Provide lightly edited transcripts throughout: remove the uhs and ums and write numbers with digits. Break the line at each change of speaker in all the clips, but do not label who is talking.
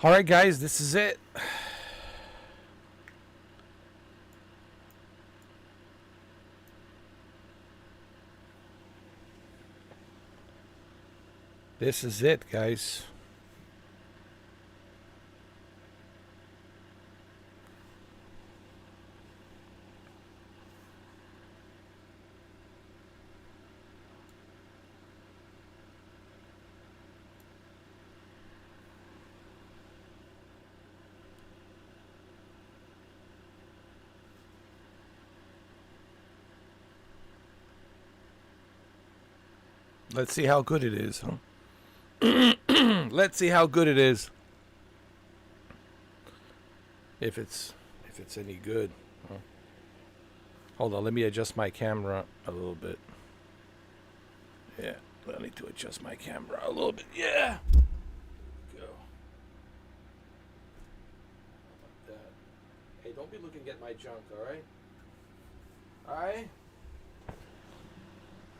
Alright guys, this is it. This is it, guys. Let's see how good it is, huh? Let's see how good it is. If it's any good. Huh? Hold on, let me adjust my camera a little bit. Yeah, I need to adjust my camera a little bit. Yeah. There we go. How about that? Hey, don't be looking at my junk, all right? All right?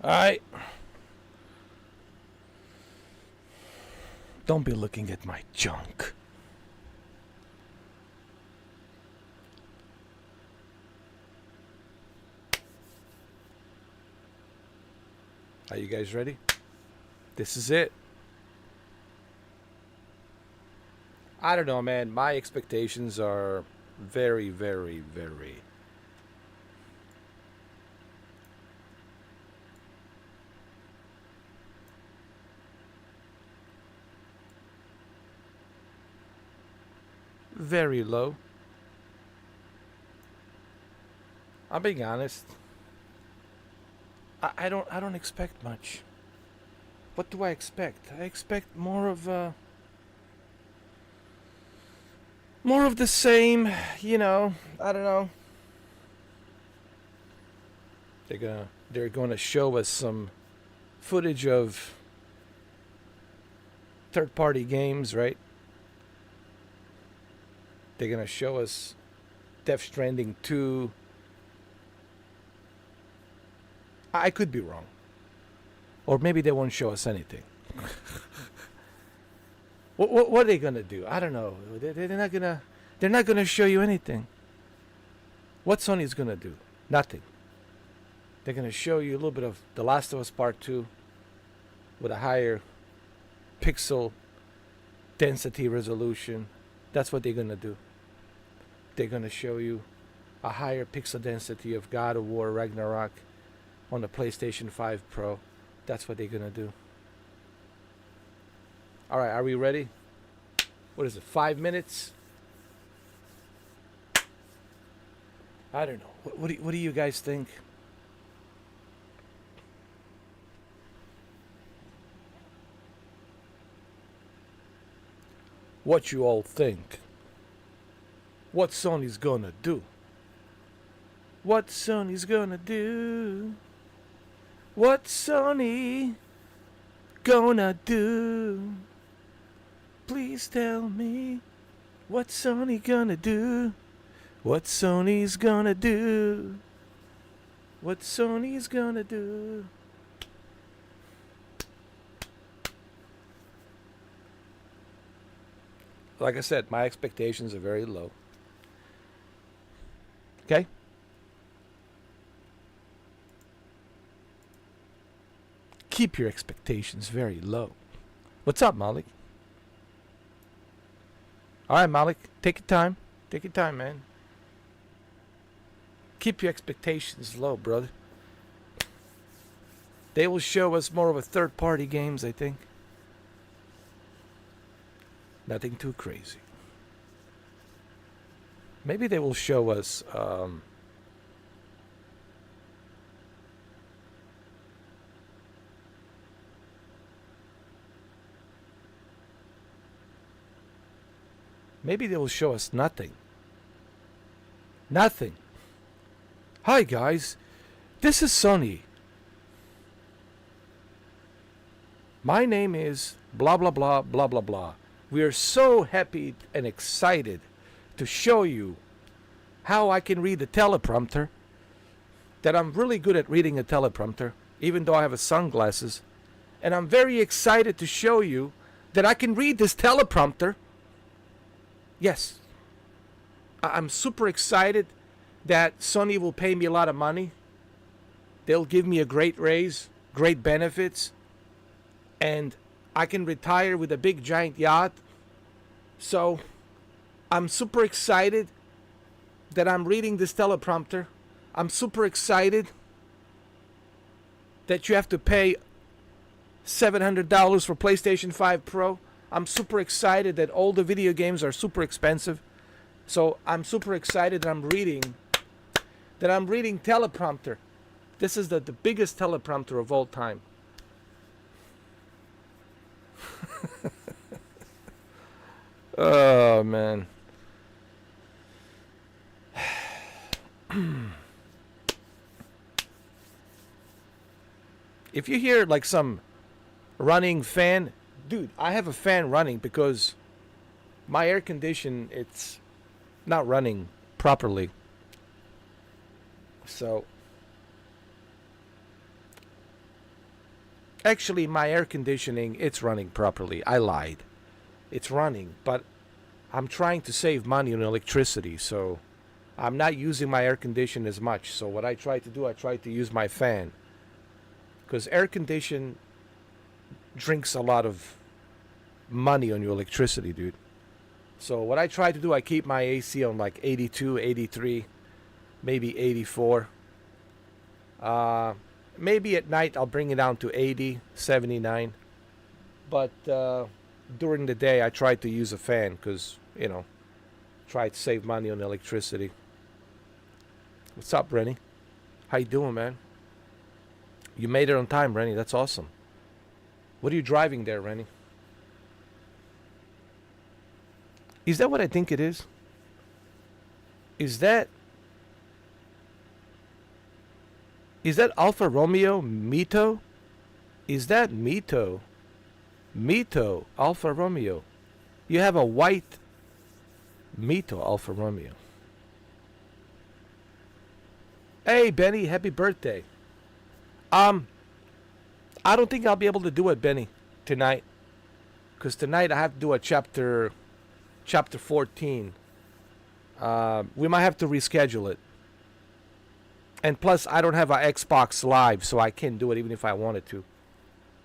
All right. Don't be looking at my junk. Are you guys ready? This is it. I don't know, man. My expectations are very, very, very very low. I'm being honest. I don't expect much. What do I expect? I expect more of the same, you know. I don't know. They're gonna show us some footage of third-party games, right? They're going to show us Death Stranding 2. I could be wrong. Or maybe they won't show us anything. What are they going to do? I don't know. They're not going to show you anything. What Sony's going to do? Nothing. They're going to show you a little bit of The Last of Us Part 2 with a higher pixel density resolution. That's what they're going to do. They're going to show you a higher pixel density of God of War Ragnarok on the PlayStation 5 Pro. That's what they're going to do. All right, are we ready? What is it, 5 minutes? I don't know. What do you guys think? What you all think? What Sony's gonna do? What Sony's gonna do? What Sony gonna do? Please tell me what Sony gonna do? What Sony's gonna do? What Sony's gonna do? Like I said, my expectations are very low. Okay? Keep your expectations very low. What's up, Malik? All right, Malik, take your time. Take your time, man. Keep your expectations low, brother. They will show us more of a third-party games, I think. Nothing too crazy. Maybe they will show us maybe they will show us nothing. Nothing. Hi guys, this is Sonny. My name is blah blah blah blah blah blah. We are so happy and excited to show you how I can read the teleprompter. That I'm really good at reading a teleprompter, even though I have a sunglasses. And I'm very excited to show you that I can read this teleprompter Yes, I'm super excited that Sony will pay me a lot of money. They'll give me a great raise, great benefits, and I can retire with a big giant yacht. So I'm super excited that I'm reading this teleprompter. I'm super excited that you have to pay $700 for PlayStation 5 Pro. I'm super excited that all the video games are super expensive. So I'm super excited that I'm reading teleprompter. This is the biggest teleprompter of all time. Oh man. If you hear like some running fan, dude, I have a fan running because my air condition, it's not running properly. So actually my air conditioning, it's running properly. I lied. It's running, but I'm trying to save money on electricity, so I'm not using my air condition as much. So what I try to do, I try to use my fan, because air condition drinks a lot of money on your electricity, dude. So what I try to do, I keep my AC on like 82, 83, maybe 84. Maybe at night I'll bring it down to 80, 79. But during the day I try to use a fan because, you know, try to save money on electricity. What's up, Rennie? How you doing, man? You made it on time, Rennie. That's awesome. What are you driving there, Rennie? Is that what I think it is? Is that Alfa Romeo Mito? Is that Mito? Mito Alfa Romeo. You have a white Mito Alfa Romeo. Hey Benny, happy birthday. I don't think I'll be able to do it, Benny, tonight. Because tonight I have to do a chapter 14. We might have to reschedule it. And plus, I don't have an Xbox Live, so I can't do it even if I wanted to.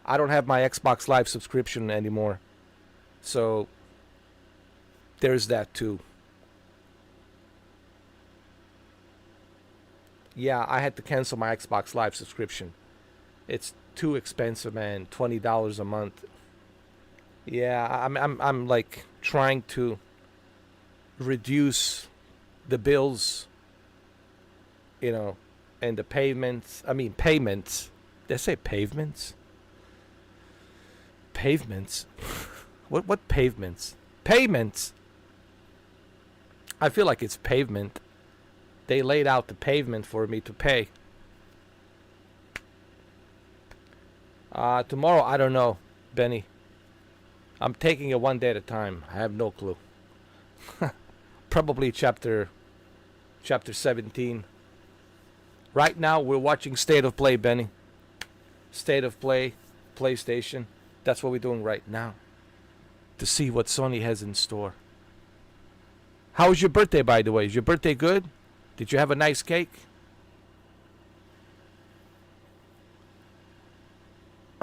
I don't have my Xbox Live subscription anymore. So, there's that too. Yeah, I had to cancel my Xbox Live subscription. It's too expensive, man. $20 a month. Yeah, I'm like trying to reduce the bills, you know, and the payments. Did I say pavements? Pavements? What pavements? Payments. I feel like it's pavement. They laid out the pavement for me to pay. Tomorrow, I don't know, Benny. I'm taking it one day at a time. I have no clue. Probably chapter 17. Right now, we're watching State of Play, Benny. State of Play, PlayStation. That's what we're doing right now. To see what Sony has in store. How was your birthday, by the way? Is your birthday good? Did you have a nice cake?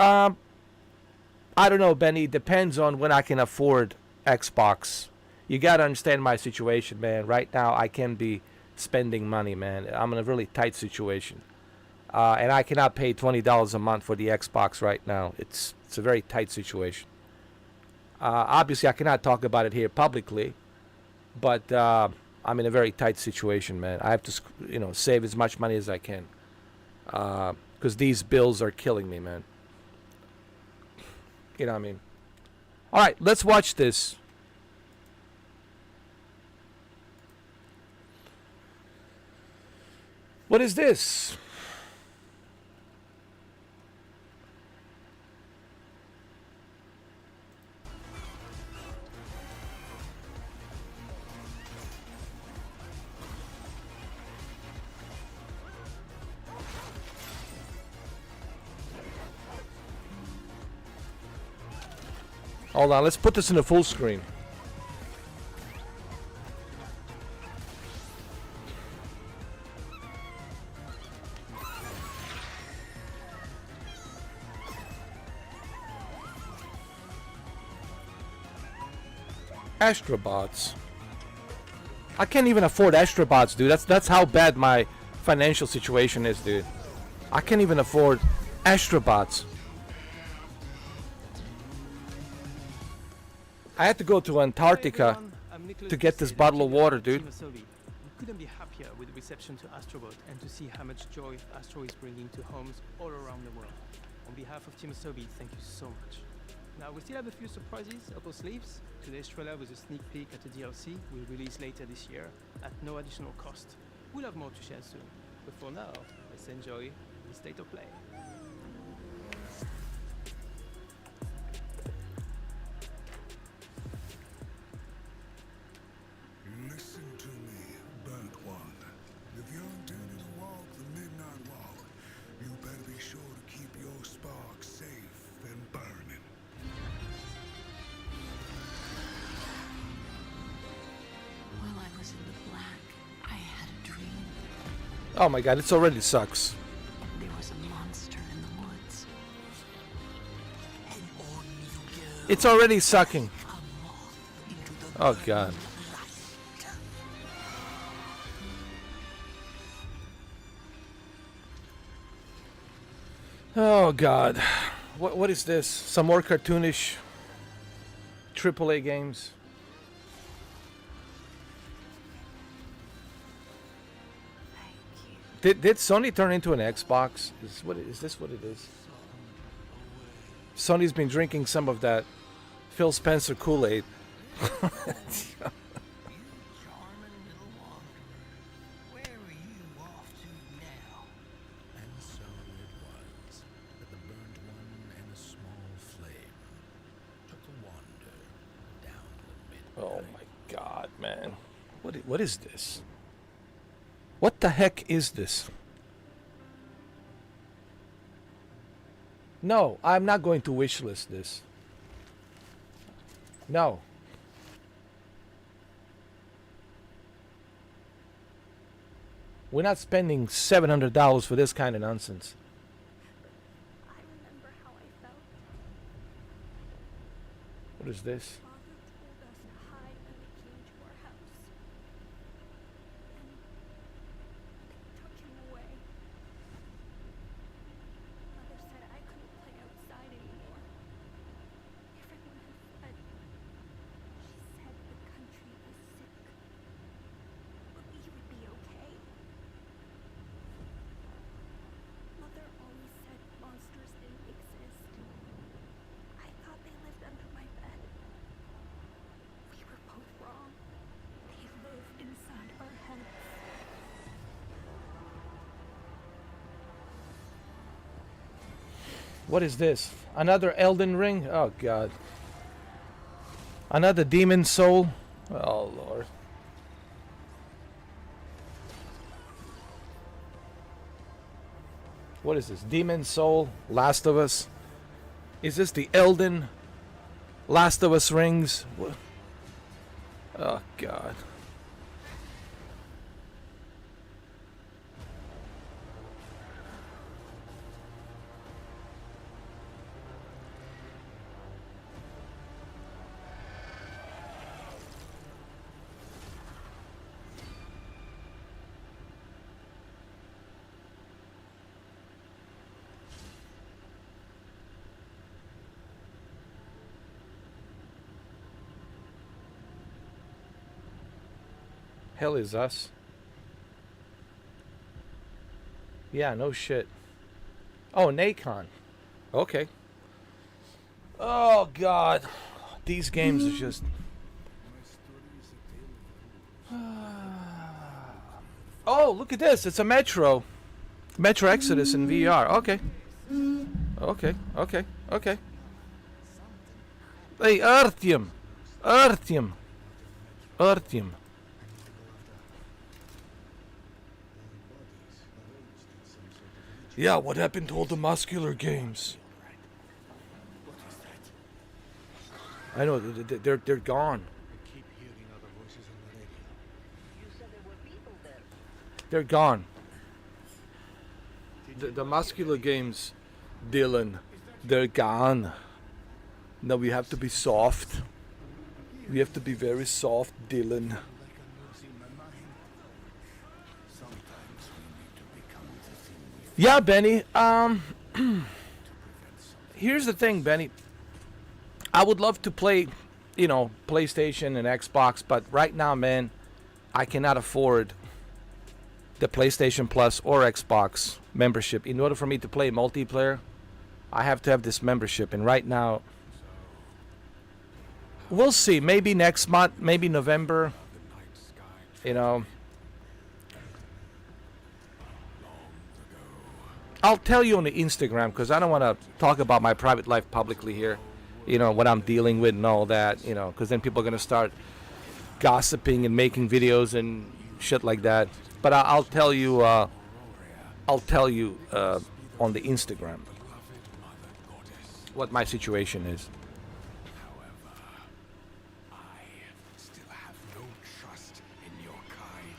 I don't know, Benny. Depends on when I can afford Xbox. You gotta understand my situation, man. Right now, I can be spending money, man. I'm in a really tight situation. And I cannot pay $20 a month for the Xbox right now. It's a very tight situation. Obviously, I cannot talk about it here publicly, but I'm in a very tight situation, man. I have to, save as much money as I can, because these bills are killing me, man. You know what I mean? All right, let's watch this. What is this? Hold on, let's put this in the full screen. Astrobots. I can't even afford Astrobots, dude. That's how bad my financial situation is, dude. I can't even afford Astrobots. I had to go to Antarctica to get this bottle of water, dude.
We couldn't be happier with the reception to Astrobot and to see how much joy Astro is bringing to homes all around the world. On behalf of Team Asobi, thank you so much. Now, we still have a few surprises up our sleeves. Today's trailer was a sneak peek at the DLC we'll release later this year at no additional cost. We'll have more to share soon. But for now, let's enjoy the state of play.
Listen to me, burnt one. If you're intending to walk the midnight walk, you better be sure to keep your spark safe and burning.
While I was in the black, I had a dream.
Oh my god, it already sucks.
There was a monster in the woods.
And on you go.
It's already sucking. Oh god. Oh god. What is this? Some more cartoonish AAA games. Did Sony turn into an Xbox? Is this what it is? Sony's been drinking some of that Phil Spencer Kool-Aid.
Charming little wanderer. Where are you off to now? And so it was that the burnt one and a small flame took a wander down the midnight.
Oh my god, man. What is this? What the heck is this? No, I'm not going to wishlist this. No. We're not spending $700 for this kind of nonsense.
I remember how I felt.
What is this?
Father told us to hide when we came to our house. And they took him away. Mother said I couldn't play outside anymore. Everyone had fled. She said the country was sick. But we would be okay. Mother always said monsters didn't exist. I thought they lived under my bed. We were both wrong. They live inside our heads.
What is this? Another Elden Ring? Oh god. Another Demon Soul? Oh lord. What is this? Demon Soul? Last of Us? Is this the Elden Last of Us rings? What? Oh god. Hell is us. Yeah, no shit. Oh, Nacon. Okay. Oh god. These games are just Oh, look at this. It's a Metro. Metro Exodus in VR. Okay. Okay. Hey, Artyom. Yeah, what happened to all the muscular games? I know, they're gone.
Keep hearing other voices on the radio.
You said there were people there.
They're gone. The muscular games, Dylan, they're gone. Now we have to be soft. We have to be very soft, Dylan.
Like I'm losing my mind. Sometimes we need to become the thing we
Yeah, Benny.
to prevent something.
Here's the thing, Benny. I would love to play, PlayStation and Xbox, but right now, man, I cannot afford the PlayStation Plus or Xbox membership. In order for me to play multiplayer, I have to have this membership, and right now, we'll see. Maybe next month, maybe November.
The night sky
You know, I'll tell you on the Instagram because I don't want to talk about my private life publicly here. What I'm dealing with and all that. Because then people are gonna start gossiping and making videos and shit like that. But I'll tell you. I'll tell you on the Instagram
beloved mother goddess.
what my situation is.
However, I still have no trust in your kind.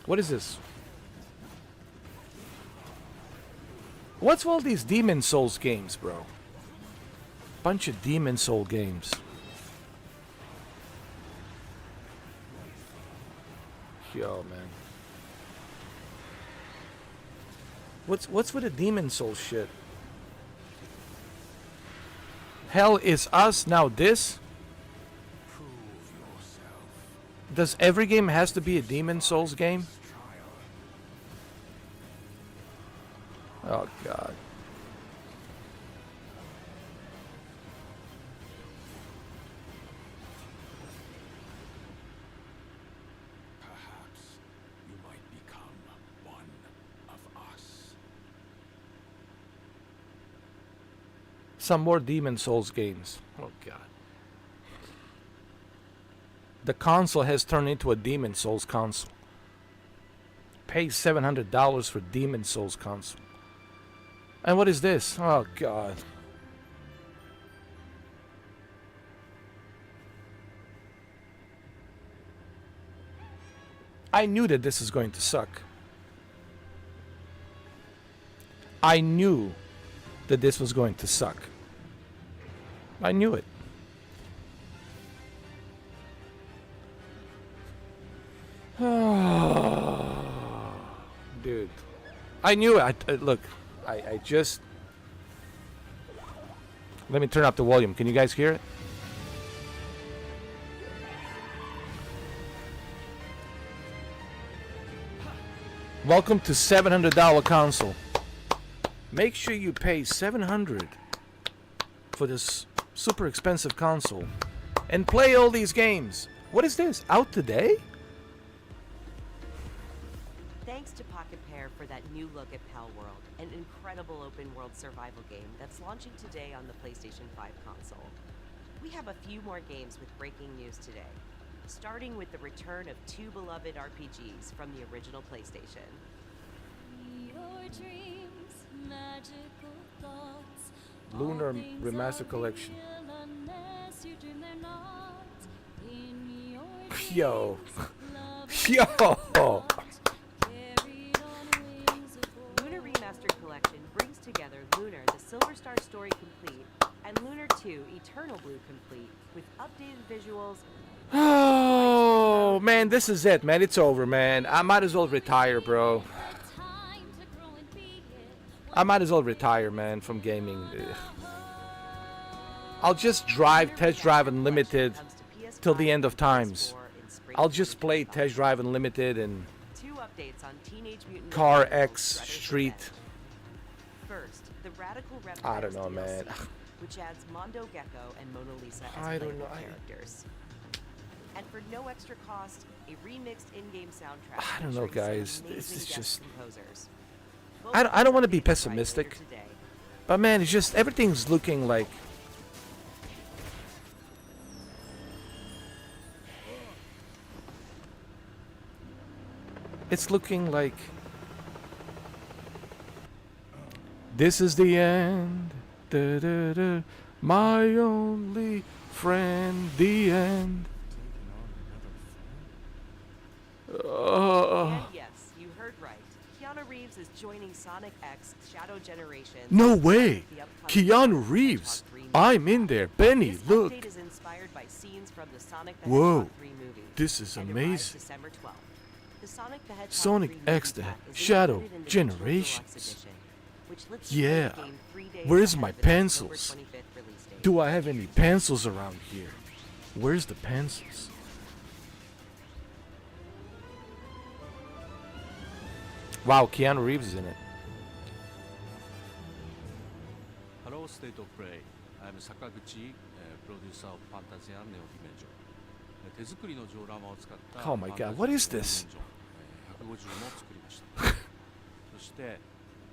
What is this? What's all these Demon Souls games, bro? Bunch of Demon Soul games. Yo, man. What's with the Demon Soul shit? Hell is us, now this?
Prove yourself.
Does every game has to be a Demon Souls game?
Trial.
Oh, God.
Perhaps you might become one of us.
Some more Demon Souls games. Oh, God. The console has turned into a Demon Souls console. Pay $700 for Demon Souls console. And what is this? Oh, God. I knew that this is going to suck. I knew that this was going to suck. I knew it. Dude. I knew it. Look, I just... Let me turn up the volume. Can you guys hear it? Welcome to $700 console. Make sure you pay $700 for this super expensive console and play all these games. What is this? Out today?
Thanks to Pocket Pair for that new look at Pal World, an incredible open-world survival game that's launching today on the PlayStation 5 console. We have a few more games with breaking news today, starting with the return of two beloved RPGs from the original PlayStation.
Your dreams, magical thoughts,
Lunar
all things
Remastered
are
Collection.
real unless you dream they're not. In your
Yo.
dreams, love
Yo.
carried on wings of
Lunar Remastered Collection brings together Lunar the Silver Star Story Complete and Lunar 2 Eternal Blue Complete with updated visuals.
Oh, man, this is it, man. It's over, man. I might as well retire, bro.
time to grow and be it.
I might as well retire, man, from gaming. Ugh. I'll just drive Test Drive Unlimited till the end of times. I'll just play Test Drive Unlimited and
Two updates on Teenage Mutant
Car
Ninja
X
Turtles:
Street.
Shredder. First, the Radical Reptiles
I don't know,
DLC,
man.
which adds Mondo Gecko and Mona Lisa as
I don't
playable
know.
characters. And for no extra cost, a remixed in-game soundtrack.
I don't know,
featuring some
guys. This
amazing
is
guest
just-
composers.
I don't wanna be
Both updates arrive later
pessimistic.
today.
But, man, it's just everything's looking like... It's looking like... This is the end. Da, da, da. My only friend. The end.
And yes, you heard right. Keanu Reeves Reeves is joining Sonic X Shadow Generations.
No
as
way.
part of the upcoming
Keanu
Sonic the
Reeves.
Hedgehog 3 movie.
I'm in there. Benny,
This
look.
update is inspired by scenes from the Sonic the
Whoa,
Hedgehog 3 movie.
this is
and arrives
amazing.
December 12th. The Sonic the Hedgehog
Sonic
3
X
movie
the
pack is
Shadow
included in the Digital
Generations.
Deluxe Edition, which lets you play
Yeah.
the game 3 days
Where's
ahead
my
of its October
pencils?
25th release date.
Do I have any pencils around here? Where's the pencils? Wow, Keanu Reeves is in it.
Hello, State of Play. I'm Sakaguchi, producer of Fantasy and Neo Dimension. 手作りのジオラマを使った
Oh my god, what is this?
150も作りました。そして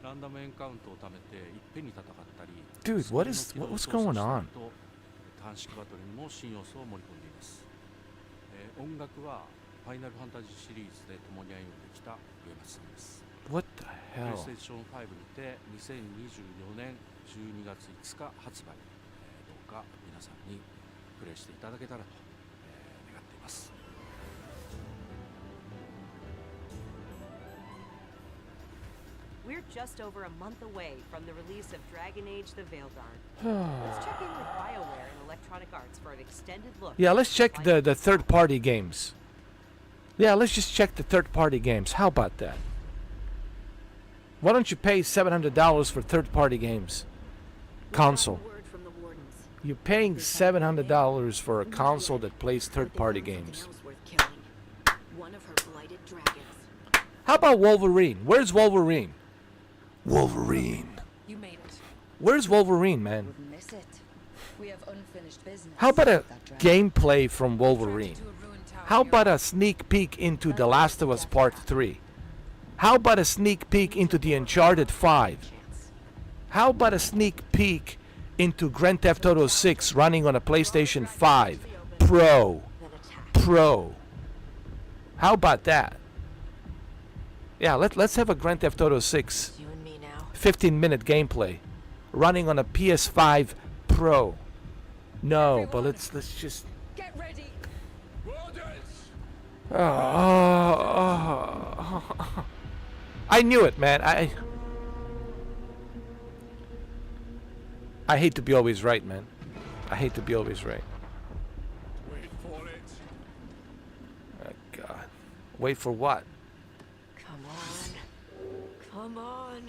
ランダムエンカウントを貯めていっぺんに戦ったり、
Dude, what's going on?
短縮バトルにも新要素を盛り込んでいます。音楽はファイナルファンタジーシリーズで共に歩んできたゲームソングです。
What the
プレイ
hell?
ステーション5にて2024年12月5日発売、どうか皆さんにプレイしていただけたらと、願っています。
We're just over a month away from the release of Dragon Age the Veilguard. Let's check in with BioWare and Electronic Arts for an extended look.
Yeah, let's check the third-party games. Yeah, let's just check the third-party games. How about that? Why don't you pay $700 for third-party games? Console.
Word from the wardens.
You're paying $700 for a console that plays third-party games.
One of her blighted dragons.
How about Wolverine? Where's Wolverine? Wolverine.
You made it.
Where's Wolverine, man?
Wouldn't miss it. We have unfinished business.
How about a
with that dragon.
gameplay from Wolverine? How about a sneak peek into The Last of Us Part 3? How about a sneak peek into the Uncharted 5? How about a sneak peek into Grand Theft Auto 6 running on a PlayStation 5 Pro? Pro. How about that? Yeah, let's have a Grand Theft Auto 6
You and me now.
15-minute gameplay running on a PS5 Pro. No, but let's just.
Get ready.
I knew it, man. I hate to be always right, man. I hate to be always right.
Wait for it.
Oh, God. Wait for what?
Come on. Come on.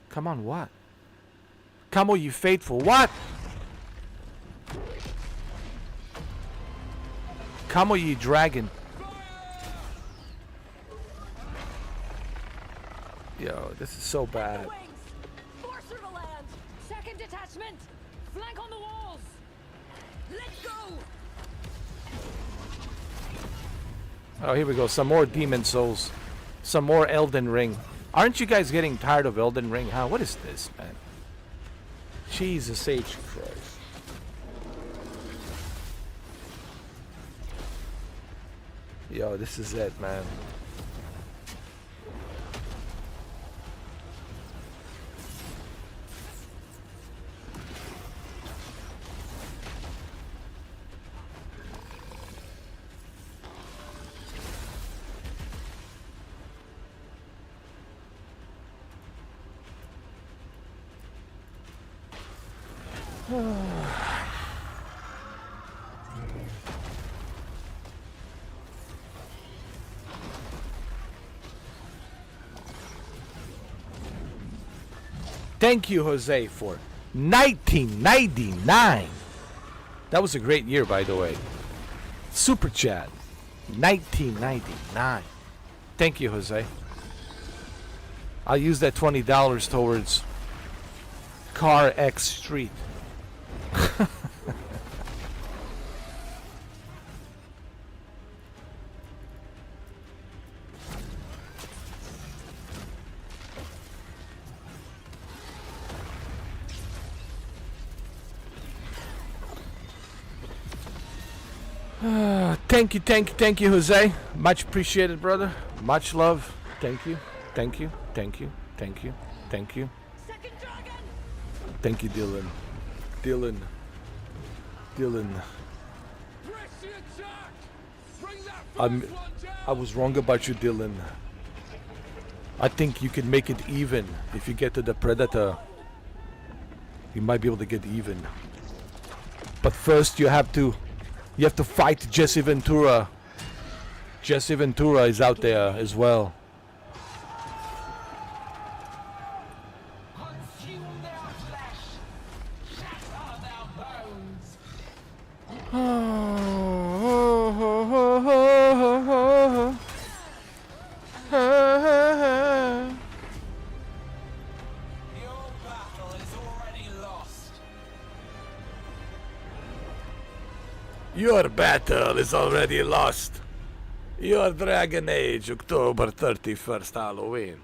Come on, what? Come on, you faithful. What? Come on, you dragon. Yo, this is so bad.
Force through the land. Second detachment. Flank on the walls. Let's go.
Oh, here we go. Some more Demon Souls. Some more Elden Ring. Aren't you guys getting tired of Elden Ring? Huh? What is this, man? Jesus H. Christ. Yo, this is it, man. Thank you, Jose, for 1999. That was a great year, by the way. Super chat. 1999. Thank you, Jose. I'll use that $20 towards Car X Street. Thank you, Jose. Much appreciated, brother. Much love. Thank you. Thank you. Thank you. Thank you. Thank you.
Second dragon.
Thank you, Dylan. Dylan.
Press the attack. Bring that first one down.
I was wrong about you, Dylan. I think you can make it even if you get to the Predator. You might be able to get even. But first you have to fight Jesse Ventura. Jesse Ventura is out there as well. Your battle is already lost. Your Dragon Age, October 31st, Halloween.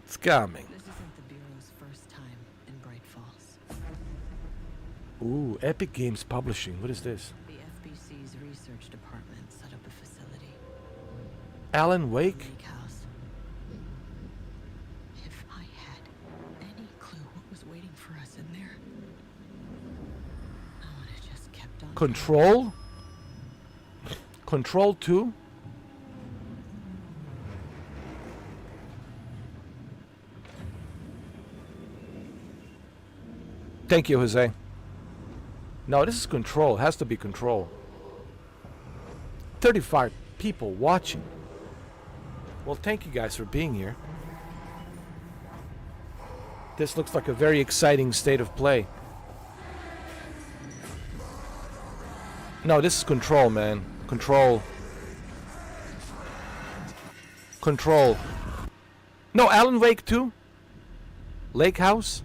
It's coming.
This isn't the Bureau's first time in Bright Falls.
Ooh, Epic Games Publishing. What is this?
The FBC's research department set up a facility.
Alan Wake?
Lake House. If I had any clue what was waiting for us in there, I would have just kept on.
Control? Control 2? Thank you, Jose. No, this is Control. It has to be Control. 35 people watching. Well, thank you guys for being here. This looks like a very exciting state of play. No, this is Control, man. Control. Control. No, Alan Wake 2? Lake House?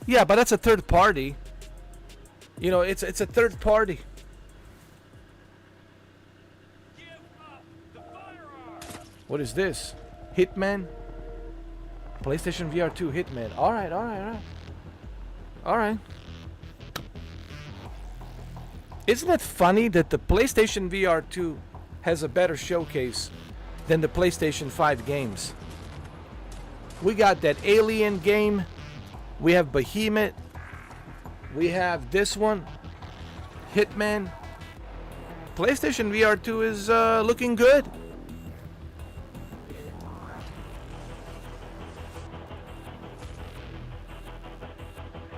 Yeah, but that's a third party. You know, it's a third party. What is this? Hitman? PlayStation VR 2 Hitman. Alright. Alright. Isn't it funny that the PlayStation VR 2 has a better showcase than the PlayStation 5 games? We got that Alien game. We have Behemoth. We have this one. Hitman. PlayStation VR 2 is looking good.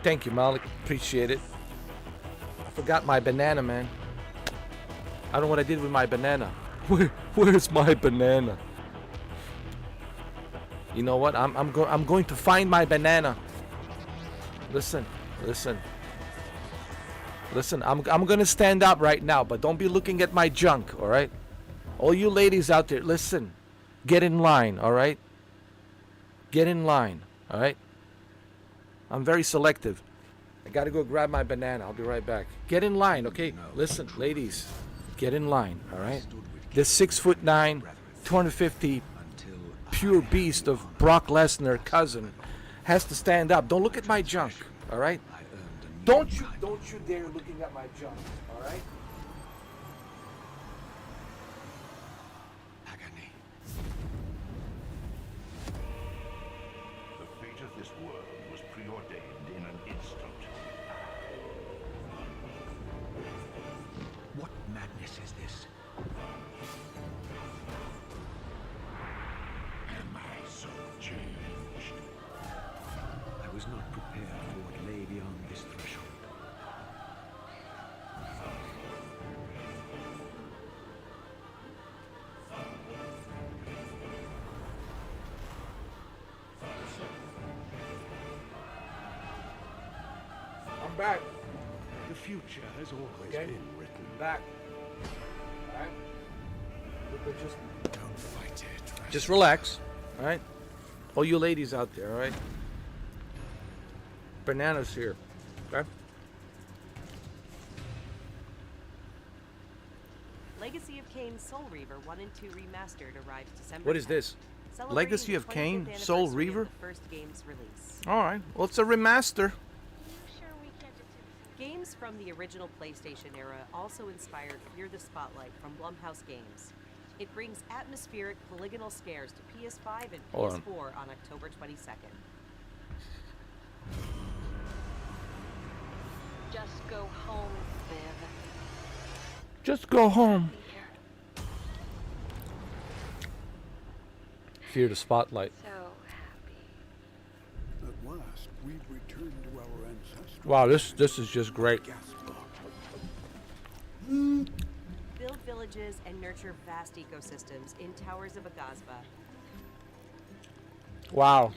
Thank you, Malik. Appreciate it. I forgot my banana, man. I don't know what I did with my banana. Where's my banana? You know what? I'm going to find my banana. Listen. I'm gonna stand up right now, but don't be looking at my junk, all right? All you ladies out there, listen. Get in line, all right? Get in line, all right? I'm very selective. I gotta go grab my banana. I'll be right back. Get in line, okay? Listen, ladies, get in line, all right? This 6'9", 250 pure beast of Brock Lesnar cousin has to stand up. Don't look at my junk, all right? Don't you dare looking at my junk, all right?
Agony.
The fate of this world was preordained in an instant.
What madness is this?
Am I so changed?
I was not prepared for what lay beyond this threshold.
I'm back.
The future has always
Okay.
been written.
Back. All right? Just
Don't fight it.
Just relax, all right? All you ladies out there, all right? Bananas here, okay?
Legacy of Kain Soul Reaver 1 and 2 Remastered arrives December.
What is
10th,
this?
celebrating
Legacy
the
of Kain
25th
Soul
anniversary of
Reaver?
the first game's release.
All right. Well, it's a remaster.
Games from the original PlayStation era also inspired Fear the Spotlight from Blumhouse Games. It brings atmospheric polygonal scares to PS5 and
Hold on.
PS4 on October 22nd.
Just go home, Viv.
Just go home. Fear the spotlight.
So happy.
At last, we've returned to our ancestral.
Wow, this is just great.
Build villages and nurture vast ecosystems in Towers of Agazba.
Wow.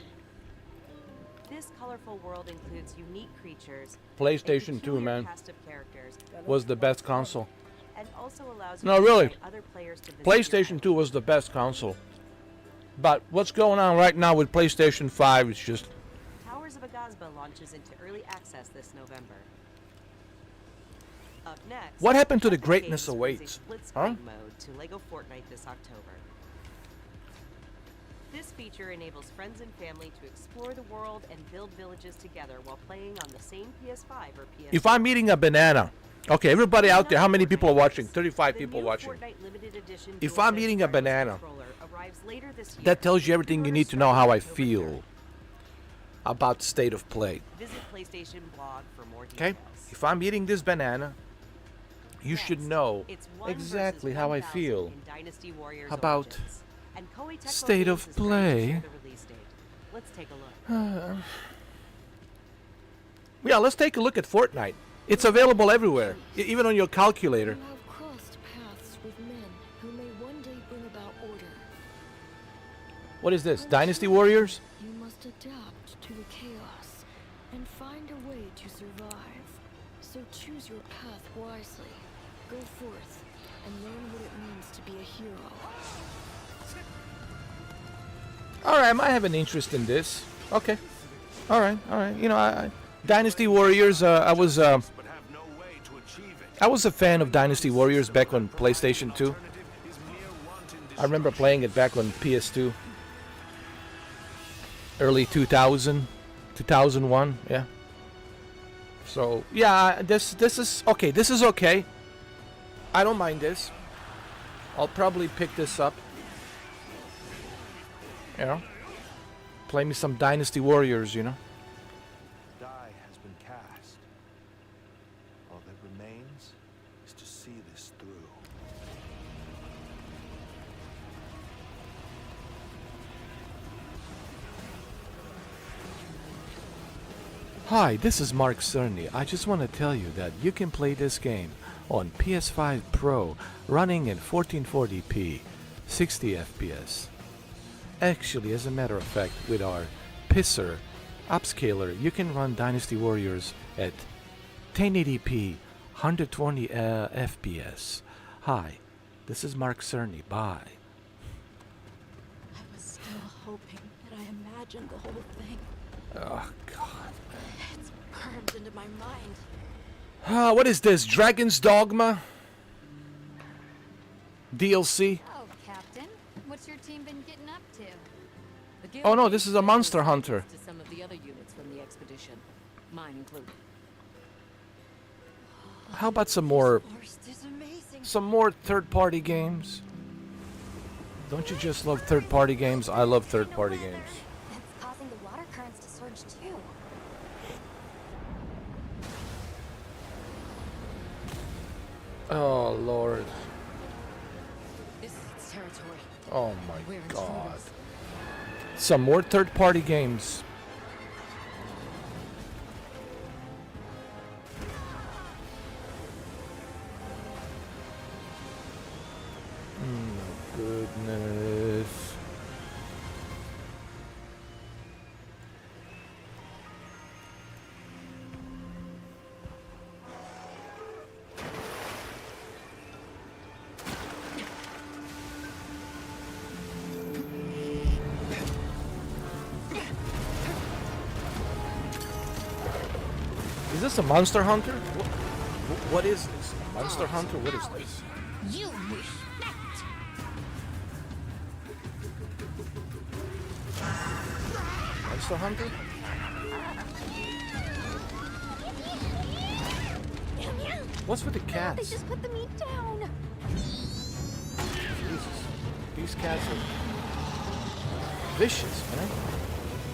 This colorful world includes unique creatures,
PlayStation
a
2,
peculiar
man,
cast of characters,
was the best console.
and also allows you
No,
to
really.
invite other players to visit your
PlayStation
home.
2 was the best console. But what's going on right now with PlayStation 5 is just...
Towers of Agazba launches into early access this November. Up next,
What happened to the
Epic
greatness
Games
awaits?
brings a split
Huh?
screen mode to LEGO Fortnite this October. This feature enables friends and family to explore the world and build villages together while playing on the same PS5 or PS4.
If I'm eating a banana... Okay, everybody out there, how many people are watching? 35
The
people
new
watching.
Fortnite limited edition
If
DualSense
I'm eating a
wireless
banana,
controller arrives later this year.
that tells you everything you need to know how I feel
October 3rd.
about state of play.
Visit PlayStation blog for more
Okay?
details.
If I'm eating this banana, you should
Next,
know
it's 1
exactly
versus
how I
1000
feel
in Dynasty Warriors
about
Origins. And Koei Tecmo
state
Games
of
is ready to
play.
share the release date. Let's take a look.
Yeah, let's take a look at Fortnite. It's available everywhere, even on your calculator.
You have crossed paths with men who may one day bring about order.
What is this? Dynasty Warriors?
You must adapt to the chaos and find a way to survive. So choose your path wisely. Go forth and learn what it means to be a hero.
Alright, I might have an interest in this. Okay. Alright. You know, Dynasty Warriors, I was a fan of Dynasty Warriors back on PlayStation 2. I remember playing it back on PS2. Early 2000, 2001, yeah. So, yeah, this is okay. This is okay. I don't mind this. I'll probably pick this up. You know? Play me some Dynasty Warriors, you know?
Die has been cast. All that remains is to see this through.
Hi, this is Mark Cerny. I just want to tell you that you can play this game on PS5 Pro running in 1440p, 60 FPS. Actually, as a matter of fact, with our Pisser upscaler, you can run Dynasty Warriors at 1080p, 120 FPS. Hi, this is Mark Cerny. Bye.
I was still hoping that I imagined the whole thing.
Oh, God.
It's burned into my mind.
What is this? Dragon's Dogma? DLC?
Oh, Captain, what's your team been getting up to?
Oh no, this is a Monster Hunter.
To some of the other units from the expedition, mine included.
How about some more
Forest is amazing.
third-party games? Don't you just love third-party games? I love third-party games.
That's causing the water currents to surge too.
Oh Lord.
This is its territory.
Oh
We're
my God.
intruders.
Some more third-party games. Goodness. Is this a Monster Hunter? What is this? A Monster Hunter? What is this?
You respect.
Monster Hunter? What's with the
They
cats?
just put the meat down.
Jesus. These cats are vicious, man.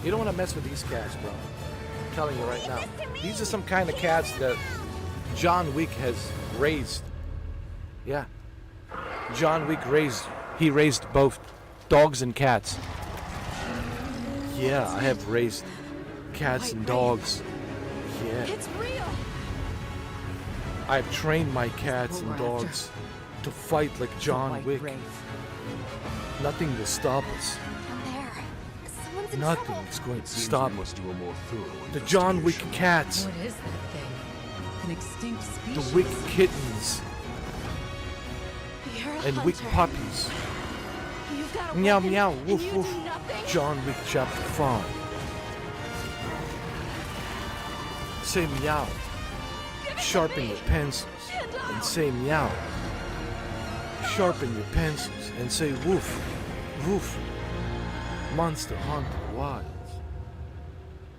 You don't want to mess with these cats, bro. I'm telling you right now. These are some kind of cats that John Wick has raised. Yeah. John Wick raised both dogs and cats. Yeah, I have raised cats and dogs. Yeah.
It's real.
I've trained my cats and dogs to fight like John Wick. Nothing will stop us.
Down there. Someone's in
Nothing
trouble.
is going to stop
must do a more thorough
the John Wick cats.
What is that thing? An extinct species?
The Wick kittens.
You're a
And Wick
hunter.
puppies.
You've got a
Meow
weapon,
meow,
and
woof
you
woof.
do nothing?
John Wick Chapter 5. Say meow. Sharpen your pencils and say meow. Sharpen your pencils and say woof. Woof. Monster Hunter Wilds.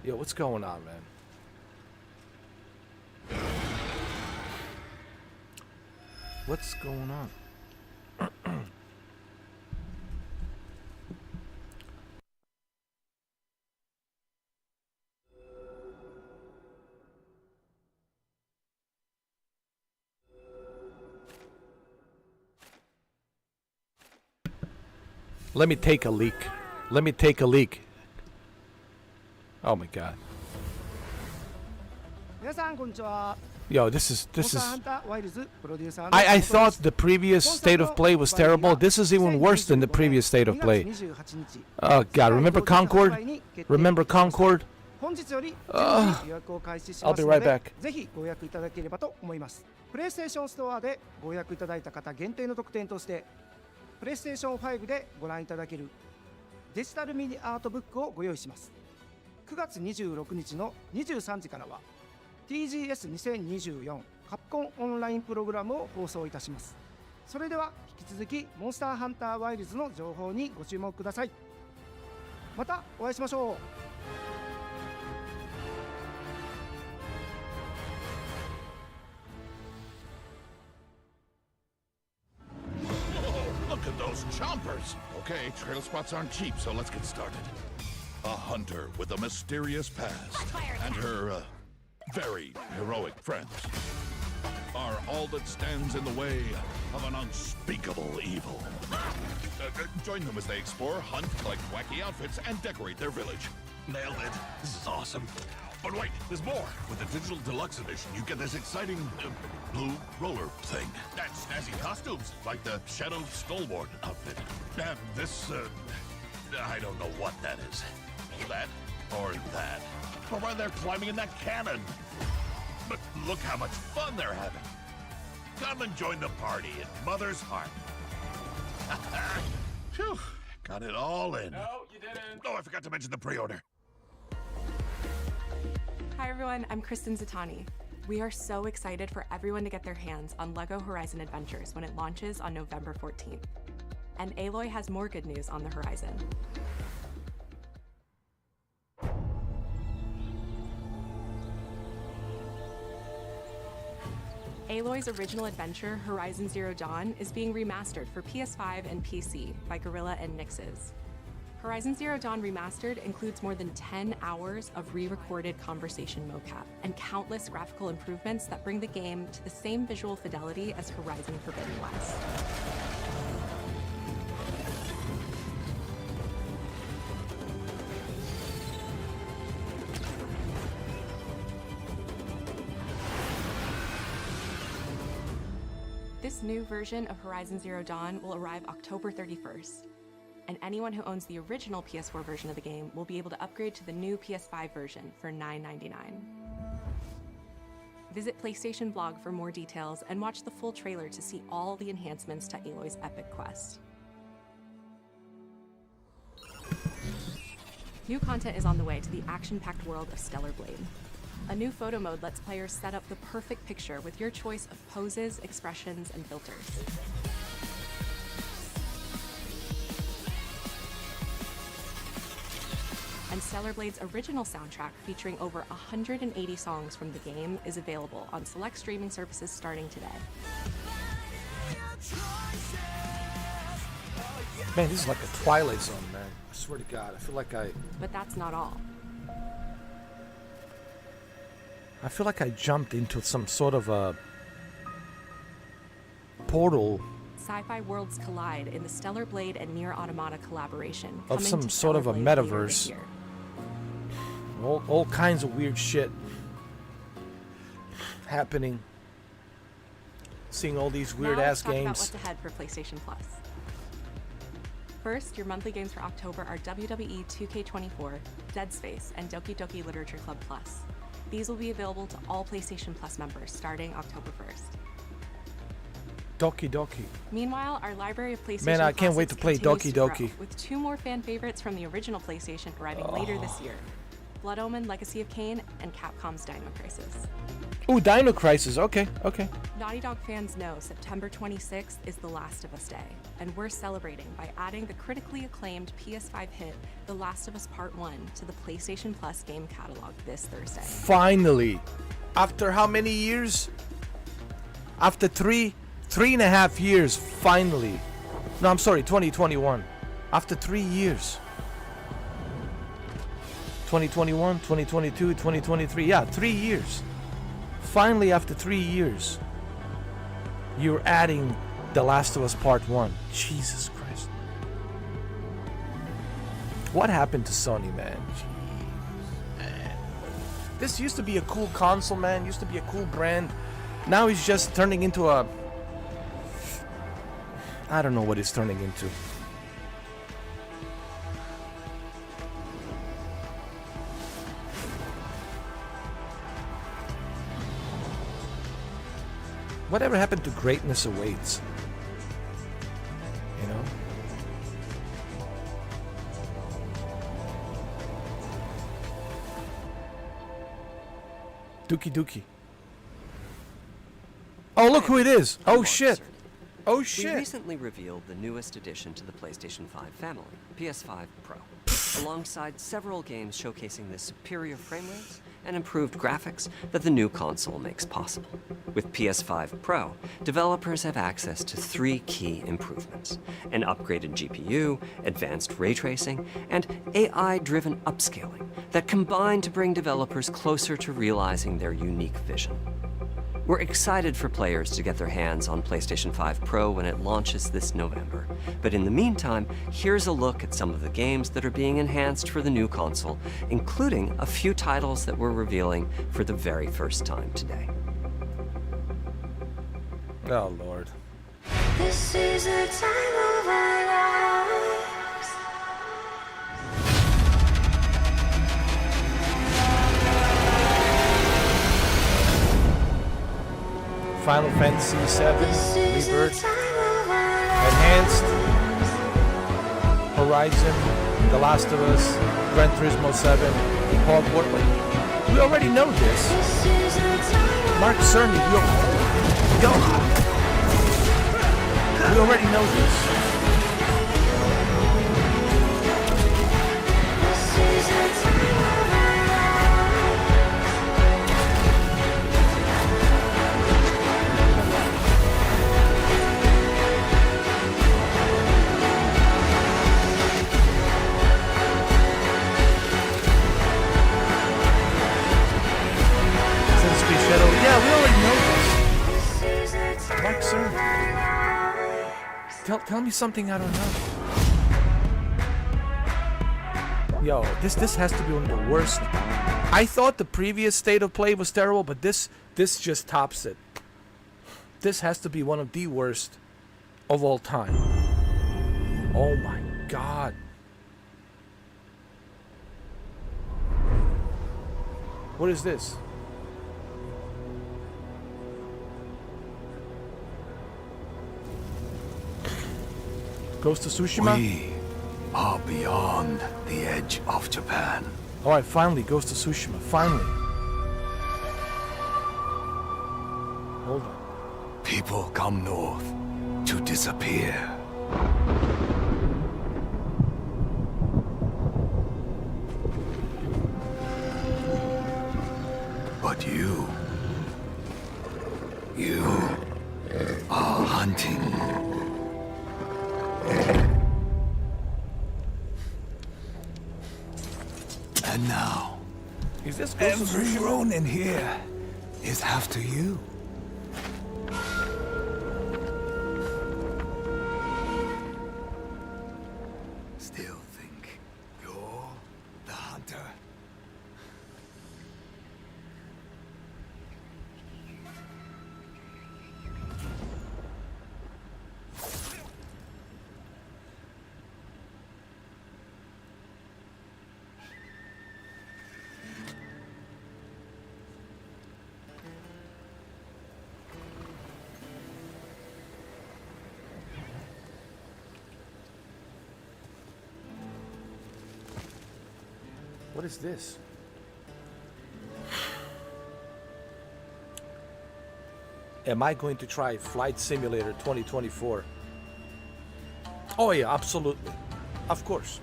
Yo, what's going on, man? What's going on? Let me take a leak. Let me take a leak. Oh my god. Yo, this is I thought the previous state of play was terrible. This is even worse than the previous state of play. Oh god, remember Concord? Remember Concord? I'll be right back.
ぜひご予約いただければと思います。プレイステーションストアでご予約いただいた方限定の特典として、プレイステーション5でご覧いただけるデジタルミニアートブックをご用意します。9月26日の23時からは TGS2024 カプコンオンラインプログラムを放送いたします。それでは引き続きモンスターハンターワイルズの情報にご注目ください。またお会いしましょう。
Look at those chompers! Okay, trail spots aren't cheap, so let's get started. A hunter with a mysterious past and her, very heroic friends are all that stands in the way of an unspeakable evil. Join them as they explore, hunt, collect wacky outfits, and decorate their village. Nailed it. This is awesome. But wait, there's more. With the digital deluxe edition, you get this exciting blue roller thing. And snazzy costumes, like the Shadow Skullboard outfit. And this, I don't know what that is. That or that. Or why they're climbing in that cannon. But look how much fun they're having. Come and join the party in Mother's Heart. Phew, got it all in.
No, you didn't.
Oh, I forgot to mention the pre-order.
Hi everyone, I'm Kristen Zatani. We are so excited for everyone to get their hands on LEGO Horizon Adventures when it launches on November 14th. And Aloy has more good news on the horizon. Aloy's original adventure, Horizon Zero Dawn, is being remastered for PS5 and PC by Guerrilla and Nixes. Horizon Zero Dawn Remastered includes more than 10 hours of re-recorded conversation mocap and countless graphical improvements that bring the game to the same visual fidelity as Horizon Forbidden West. This new version of Horizon Zero Dawn will arrive October 31st. And anyone who owns the original PS4 version of the game will be able to upgrade to the new PS5 version for $9.99. Visit PlayStation Blog for more details and watch the full trailer to see all the enhancements to Aloy's epic quest. New content is on the way to the action-packed world of Stellar Blade. A new photo mode lets players set up the perfect picture with your choice of poses, expressions, and filters. And Stellar Blade's original soundtrack, featuring over 180 songs from the game, is available on select streaming services starting today.
Man, this is like a Twilight Zone, man. I swear to God, I feel like
But that's not all.
I feel like I jumped into some sort of a portal
Sci-fi worlds collide in the Stellar Blade and Nier Automata collaboration.
of some sort of a metaverse. All kinds of weird shit happening. Seeing all these weird
Now
ass
let's talk about
games.
what's ahead for PlayStation Plus. First, your monthly games for October are WWE 2K24, Dead Space, and Doki Doki Literature Club Plus. These will be available to all PlayStation Plus members starting October 1st.
Doki Doki.
Meanwhile, our library of PlayStation
Man, I can't wait to
classics
play
continues
Doki
to grow,
Doki.
with 2 more fan favorites from the original PlayStation arriving later this year: Blood Omen: Legacy of Kain and Capcom's Dino Crisis.
Ooh, Dino Crisis. Okay.
Naughty Dog fans know September 26th is The Last of Us Day, and we're celebrating by adding the critically acclaimed PS5 hit The Last of Us Part 1 to the PlayStation Plus game catalog this Thursday.
Finally. After how many years? After three and a half years, finally. No, I'm sorry, 2021. After 3 years. 2021, 2022, 2023. Yeah, 3 years. Finally, after 3 years, you're adding The Last of Us Part 1. Jesus Christ. What happened to Sony, man? Jeez, man. This used to be a cool console, man. Used to be a cool brand. Now it's just turning into a... I don't know what it's turning into. Whatever happened to greatness awaits? You know? Dookie Dookie. Oh, look who it is! Oh shit! Oh shit!
We recently revealed the newest addition to the PlayStation 5 family, PS5 Pro, alongside several games showcasing the superior frame rates and improved graphics that the new console makes possible. With PS5 Pro, developers have access to 3 key improvements: an upgraded GPU, advanced ray tracing, and AI-driven upscaling that combine to bring developers closer to realizing their unique vision. We're excited for players to get their hands on PlayStation 5 Pro when it launches this November. But in the meantime, here's a look at some of the games that are being enhanced for the new console, including a few titles that we're revealing for the very first time today.
Oh, Lord.
This is the time of our lives.
Final Fantasy VII Rebirth, Enhanced, Horizon, The Last of Us, Gran Turismo 7, Hogwarts. Wait, we already know this. Mark Cerny, we already know this. Yeah, we already know this. Mark Cerny. Tell me something I don't know. Yo, this has to be one of the worst. I thought the previous State of Play was terrible, but this just tops it. This has to be one of the worst of all time. Oh my God. What is this? Ghost of Tsushima?
We are beyond the edge of Japan.
Alright, finally, Ghost of Tsushima. Finally. Hold on.
People come north to disappear. But you are hunting. And now,
is this
every Ronin here is after you. Still think you're the hunter?
What is this? Am I going to try Flight Simulator 2024? Oh yeah, absolutely. Of course.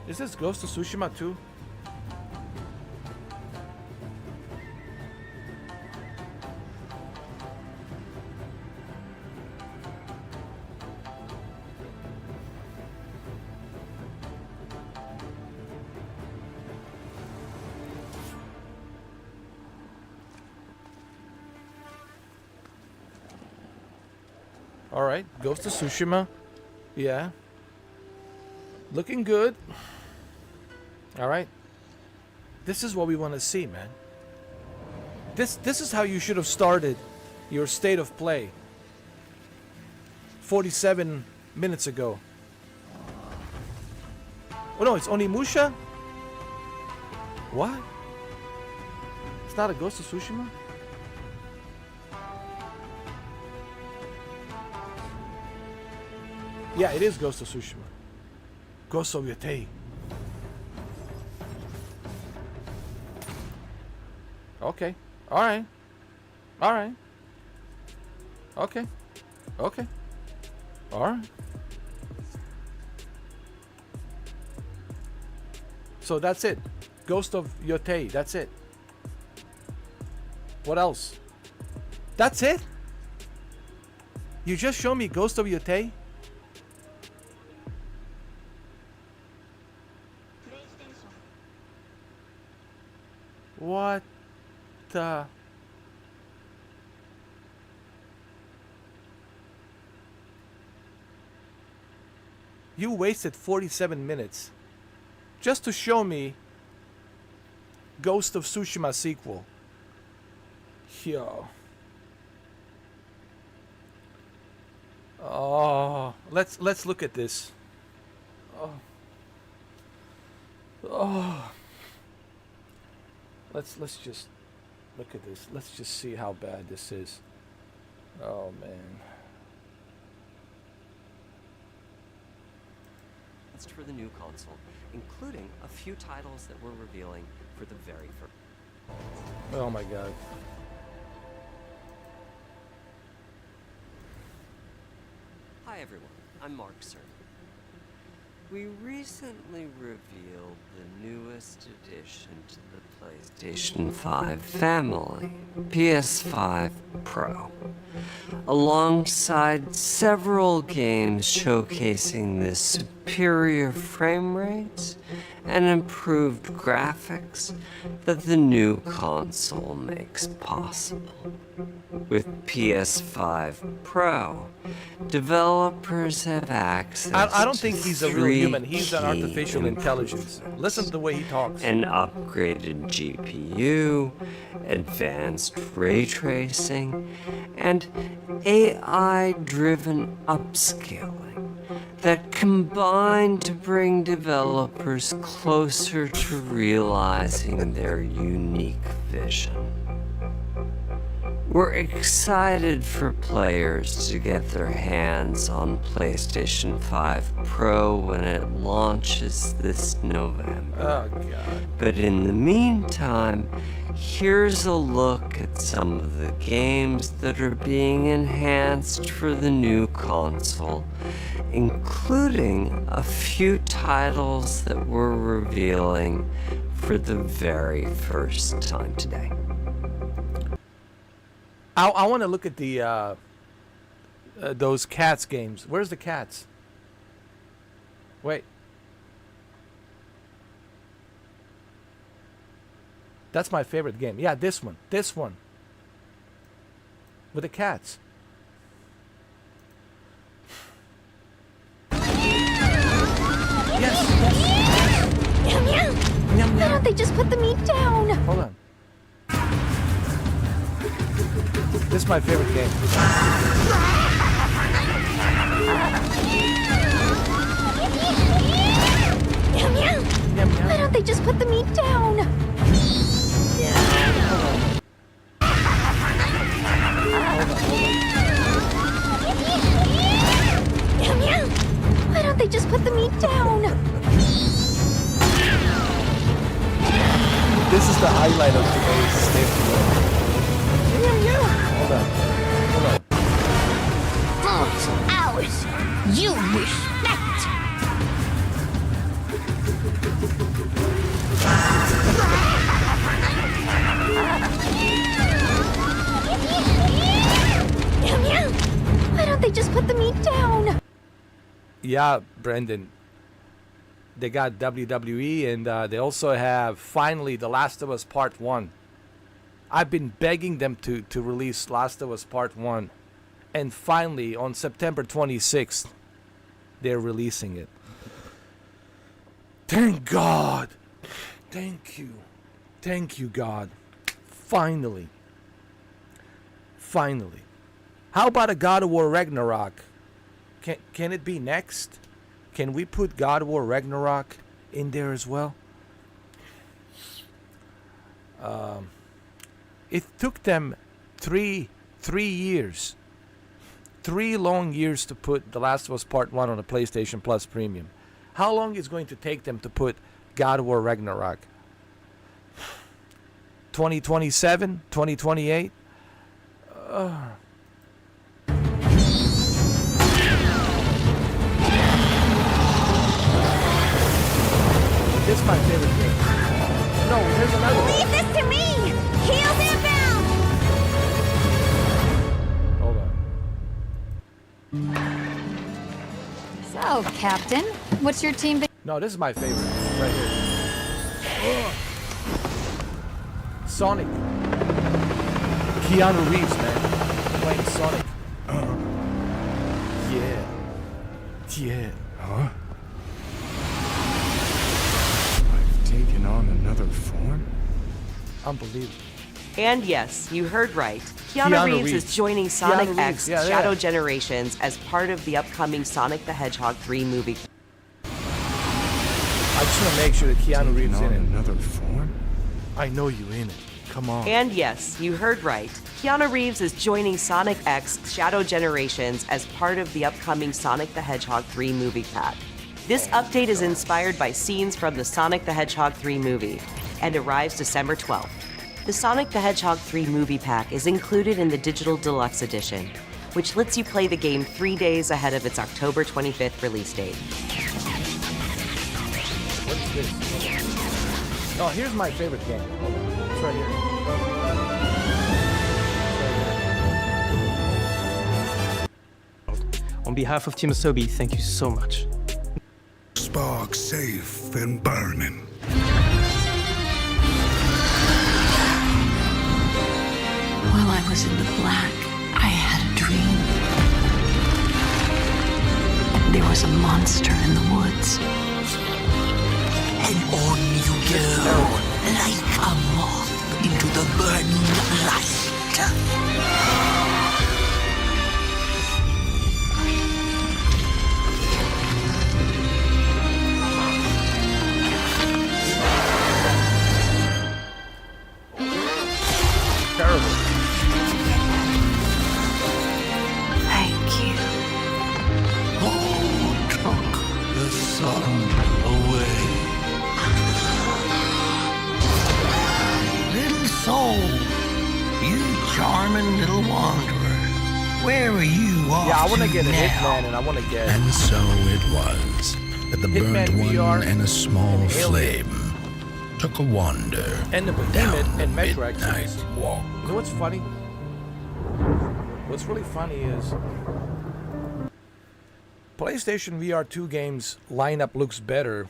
Is this Ghost of Tsushima 2? Alright, Ghost of Tsushima. Yeah. Looking good. Alright. This is what we want to see, man. This is how you should have started your state of play 47 minutes ago. Oh no, it's Onimusha? What? It's not a Ghost of Tsushima? Yeah, it is Ghost of Tsushima. Ghost of Yotei. Okay. Alright. Alright. Okay. Okay. Alright. So that's it. Ghost of Yotei. That's it. What else? That's it? You just show me Ghost of Yotei? What the... You wasted 47 minutes just to show me Ghost of Tsushima sequel. Yo. Oh, let's look at this. Oh. Oh. Let's just look at this. Let's just see how bad this is. Oh man.
That's for the new console, including a few titles that we're revealing for the very first.
Oh my god.
Hi everyone, I'm Mark Cerny. We recently revealed the newest addition to the PlayStation 5 family, PS5 Pro, alongside several games showcasing the superior frame rates and improved graphics that the new console makes possible. With PS5 Pro, developers have access
I don't think he's a real human.
He's
He's an artificial intelligence. Listen to the way he talks.
An upgraded GPU, advanced ray tracing, and AI-driven upscaling that combine to bring developers closer to realizing their unique vision. We're excited for players to get their hands on PlayStation 5 Pro when it launches this November.
Oh, God.
But in the meantime, here's a look at some of the games that are being enhanced for the new console, including a few titles that we're revealing for the very first time today.
I want to look at the those cats games. Where's the cats? Wait. That's my favorite game. Yeah, this one. This one. With the cats. Yes, yes.
Why don't they just put the meat down?
Hold on. This is my favorite game.
Why don't they just put the meat down?
Hold on. This is the highlight of today's state. Hold on.
Fault's ours. You respect.
Why don't they just put the meat down?
Yeah, Brendan. They got WWE, and they also have finally The Last of Us Part 1. I've been begging them to release Last of Us Part 1. And finally, on September 26th, they're releasing it. Thank God. Thank you. Thank you, God. Finally. Finally. How about a God of War Ragnarok? Can it be next? Can we put God of War Ragnarok in there as well? It took them three years. 3 long years to put The Last of Us Part 1 on a PlayStation Plus Premium. How long is it going to take them to put God of War Ragnarok? 2027? 2028? This is my favorite game. No, there's another one.
Leave this to me. Heels inbound.
Hold on.
So, Captain, what's your team?
No, this is my favorite. Right here. Sonic. Keanu Reeves, man. Playing Sonic. Yeah.
Huh? I've taken on another form?
Unbelievable.
And yes, you heard right. Keanu Reeves is joining Sonic X Shadow Generations as part of the upcoming Sonic the Hedgehog 3 movie.
I just want to make sure that Keanu Reeves in it.
Another form?
I know you in it. Come on.
And yes, you heard right. Keanu Reeves is joining Sonic X Shadow Generations as part of the upcoming Sonic the Hedgehog 3 movie pack. This update is inspired by scenes from the Sonic the Hedgehog 3 movie and arrives December 12th. The Sonic the Hedgehog 3 movie pack is included in the Digital Deluxe Edition, which lets you play the game 3 days ahead of its October 25th release date.
What's this? Oh, here's my favorite game. Hold on. It's right here.
On behalf of Team Asobi, thank you so much.
Spark safe and burning.
While I was in the black, I had a dream. There was a monster in the woods. And on you go, like a moth into the burning light.
Terrible.
Thank you.
Who took the sun away?
Little soul, you charming little wanderer. Where are you off
Yeah, I want to get a
now?
Hitman, and I want to get
And so it was that the
Hitman
burnt
VR
one and a small
and Alien.
flame took a wander
and the
down
Behemoth
the
and Metro
midnight
Exodus.
walk.
You know what's funny? What's really funny is PlayStation VR 2 games lineup looks better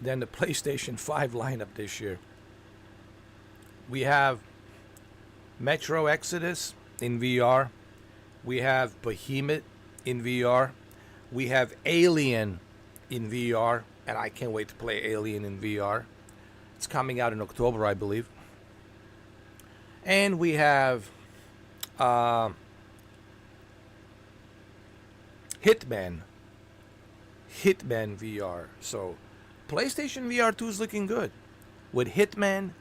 than the PlayStation 5 lineup this year. We have Metro Exodus in VR. We have Behemoth in VR. We have Alien in VR, and I can't wait to play Alien in VR. It's coming out in October, I believe. And we have Hitman VR. So PlayStation VR 2 is looking good with Hitman,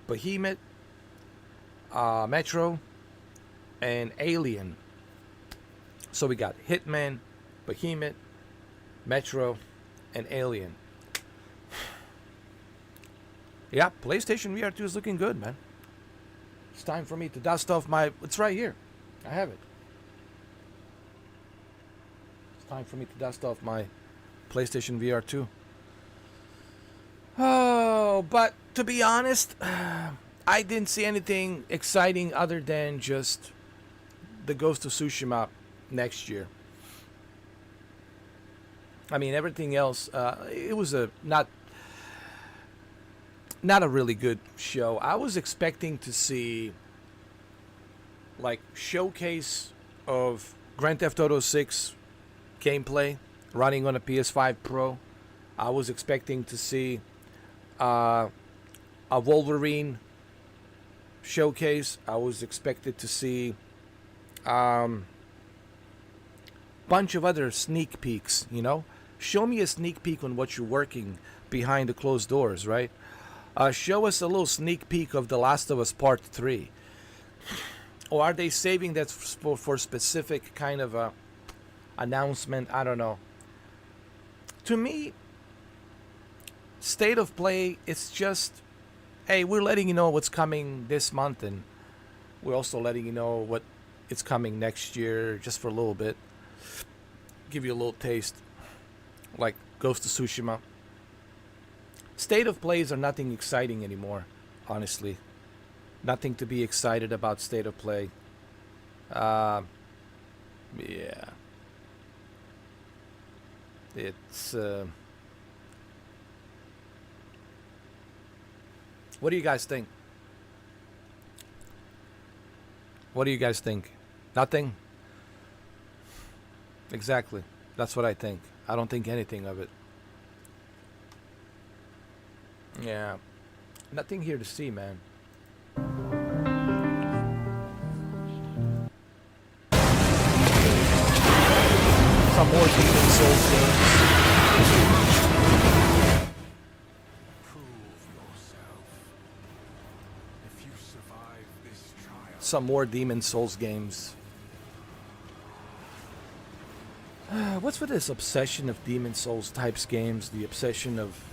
Behemoth, Metro, and Alien. So we got Hitman, Behemoth, Metro, and Alien. Yeah, PlayStation VR 2 is looking good, man. It's time for me to dust off my... It's right here. I have it. It's time for me to dust off my PlayStation VR 2. Oh, but to be honest, I didn't see anything exciting other than just the Ghost of Tsushima next year. I mean, everything else, it was not a really good show. I was expecting to see like showcase of Grand Theft Auto 6 gameplay running on a PS5 Pro. I was expecting to see a Wolverine showcase. I was expected to see bunch of other sneak peeks, you know. Show me a sneak peek on what you're working behind the closed doors, right? Show us a little sneak peek of The Last of Us Part 3. Or are they saving that for specific kind of a announcement? I don't know. To me, State of Play, it's just, hey, we're letting you know what's coming this month, and we're also letting you know what it's coming next year, just for a little bit. Give you a little taste, like Ghost of Tsushima. State of Plays are nothing exciting anymore, honestly. Nothing to be excited about State of Play. Yeah. It's... What do you guys think? What do you guys think? Nothing? Exactly. That's what I think. I don't think anything of it. Yeah. Nothing here to see, man. Some more Demon Souls games. Some more Demon Souls games. What's with this obsession of Demon Souls types games? The obsession of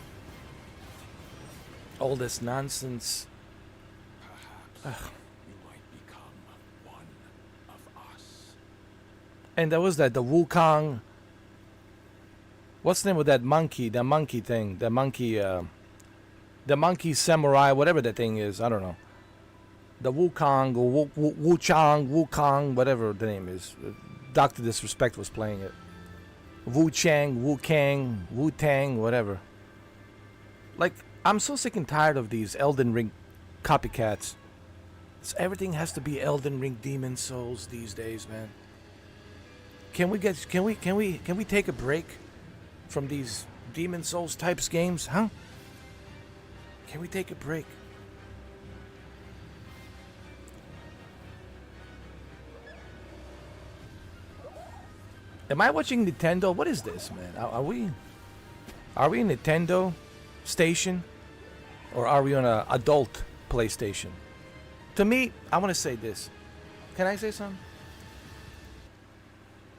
all this nonsense. And there was the Wukong. What's the name of that monkey? The monkey thing. The monkey samurai, whatever that thing is. I don't know. The Wukong or Wukong, whatever the name is. Dr. Disrespect was playing it. Wu-Chang, Wu-Kang, Wu-Tang, whatever. Like, I'm so sick and tired of these Elden Ring copycats. So everything has to be Elden Ring Demon Souls these days, man. Can we take a break from these Demon Souls types games, huh? Can we take a break? Am I watching Nintendo? What is this, man? Are we a Nintendo station? Or are we on an adult PlayStation? To me, I want to say this. Can I say something?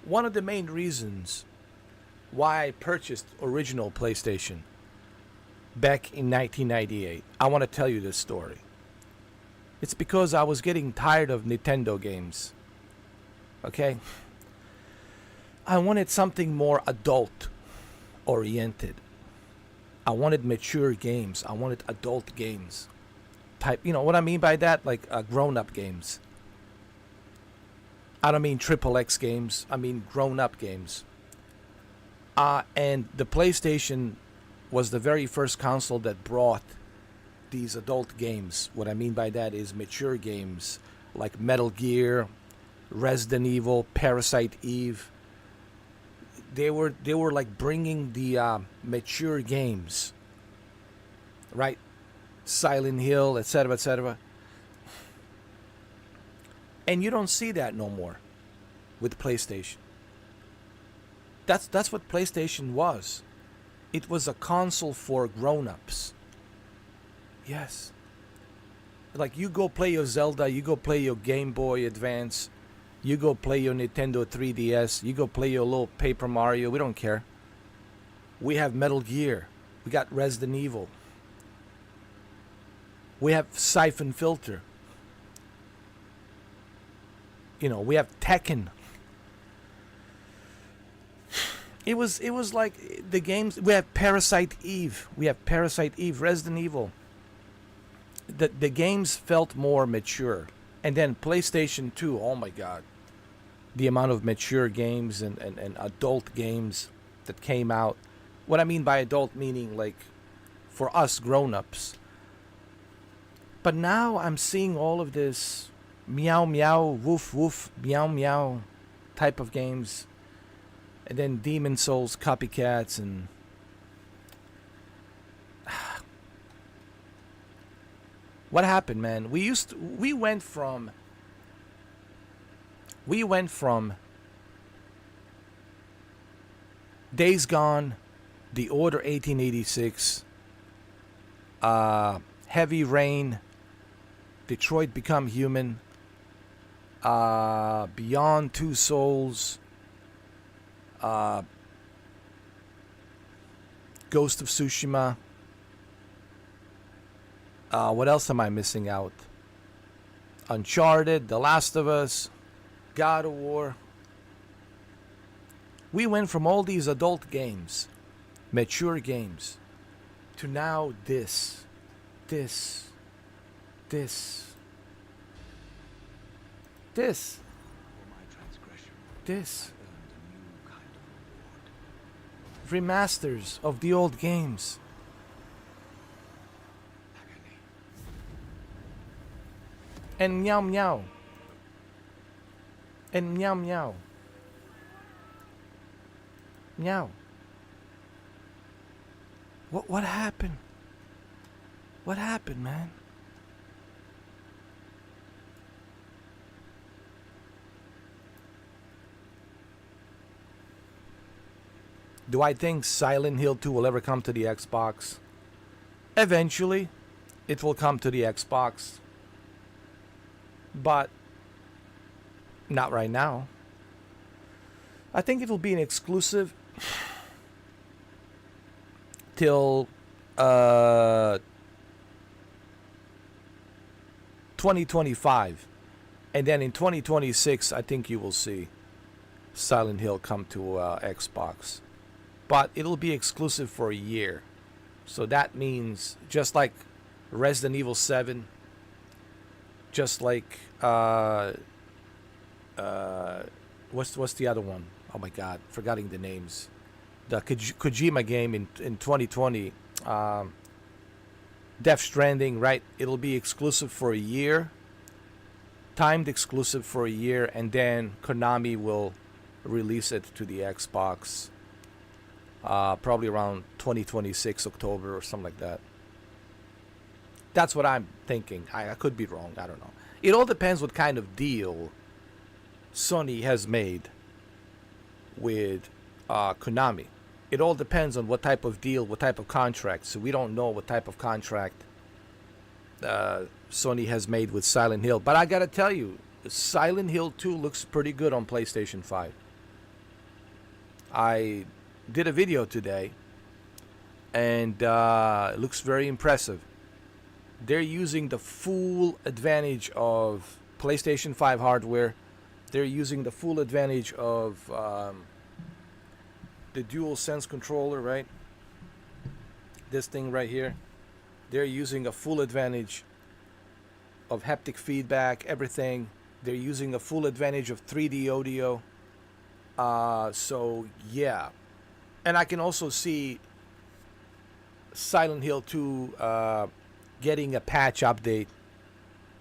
One of the main reasons why I purchased original PlayStation back in 1998, I want to tell you this story. It's because I was getting tired of Nintendo games. Okay? I wanted something more adult oriented. I wanted mature games. I wanted adult games. You know what I mean by that? Like grown-up games. I don't mean XXX games. I mean grown-up games. And the PlayStation was the very first console that brought these adult games. What I mean by that is mature games like Metal Gear, Resident Evil, Parasite Eve. They were like bringing the mature games, right? Silent Hill, etc., etc. And you don't see that no more with PlayStation. That's what PlayStation was. It was a console for grown-ups. Yes. Like, you go play your Zelda, you go play your Game Boy Advance, you go play your Nintendo 3DS, you go play your little Paper Mario, we don't care. We have Metal Gear. We got Resident Evil. We have Siphon Filter. You know, we have Tekken. It was like the games. We have Parasite Eve. Resident Evil. The games felt more mature. And then PlayStation 2, oh my god. The amount of mature games and adult games that came out. What I mean by adult meaning like for us grown-ups. But now I'm seeing all of this meow meow, woof woof, meow meow type of games. And then Demon Souls copycats and what happened, man? We went from Days Gone, The Order 1886, Heavy Rain, Detroit Become Human, Beyond Two Souls, Ghost of Tsushima. What else am I missing out? Uncharted, The Last of Us, God of War. We went from all these adult games, mature games, to now this. Remasters of the old games. And meow meow. And meow meow. Meow. What happened? What happened, man? Do I think Silent Hill 2 will ever come to the Xbox? Eventually, it will come to the Xbox. But not right now. I think it will be an exclusive till 2025. And then in 2026, I think you will see Silent Hill come to Xbox. But it'll be exclusive for a year. So that means just like Resident Evil 7, just like what's the other one? Oh my god, forgetting the names. The Kojima game in 2020, Death Stranding, right? It'll be exclusive for a year, timed exclusive for a year, and then Konami will release it to the Xbox. Probably around 2026 October or something like that. That's what I'm thinking. I could be wrong. I don't know. It all depends what kind of deal Sony has made with Konami. It all depends on what type of deal, what type of contract. So we don't know what type of contract Sony has made with Silent Hill. But I gotta tell you, Silent Hill 2 looks pretty good on PlayStation 5. I did a video today, and it looks very impressive. They're using the full advantage of PlayStation 5 hardware. They're using the full advantage of the DualSense controller, right? This thing right here. They're using a full advantage of haptic feedback, everything. They're using a full advantage of 3D audio. So, yeah. And I can also see Silent Hill 2 getting a patch update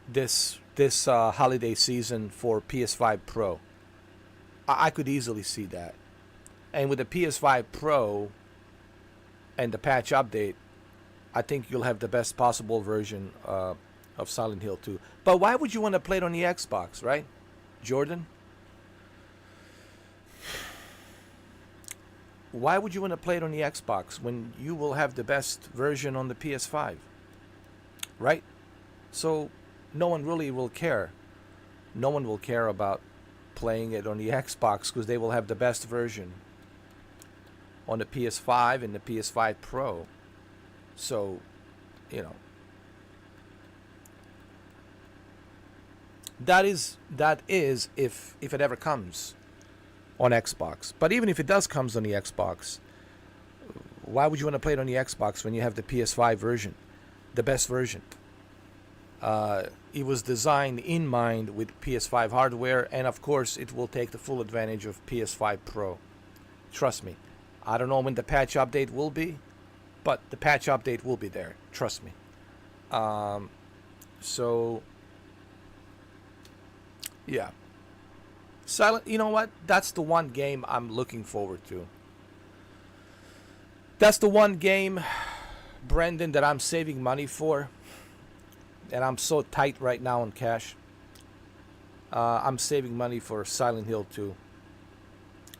this holiday season for PS5 Pro. I could easily see that. And with the PS5 Pro and the patch update, I think you'll have the best possible version of Silent Hill 2. But why would you want to play it on the Xbox, right, Jordan? Why would you want to play it on the Xbox when you will have the best version on the PS5? Right? So no one really will care. No one will care about playing it on the Xbox because they will have the best version on the PS5 and the PS5 Pro. So, you know, That is if it ever comes on Xbox. But even if it does comes on the Xbox, why would you want to play it on the Xbox when you have the PS5 version, the best version? It was designed in mind with PS5 hardware, and of course it will take the full advantage of PS5 Pro. Trust me. I don't know when the patch update will be, but the patch update will be there. Trust me. So yeah. Silent, you know what? That's the one game I'm looking forward to. That's the one game, Brendan, that I'm saving money for. And I'm so tight right now on cash. I'm saving money for Silent Hill 2.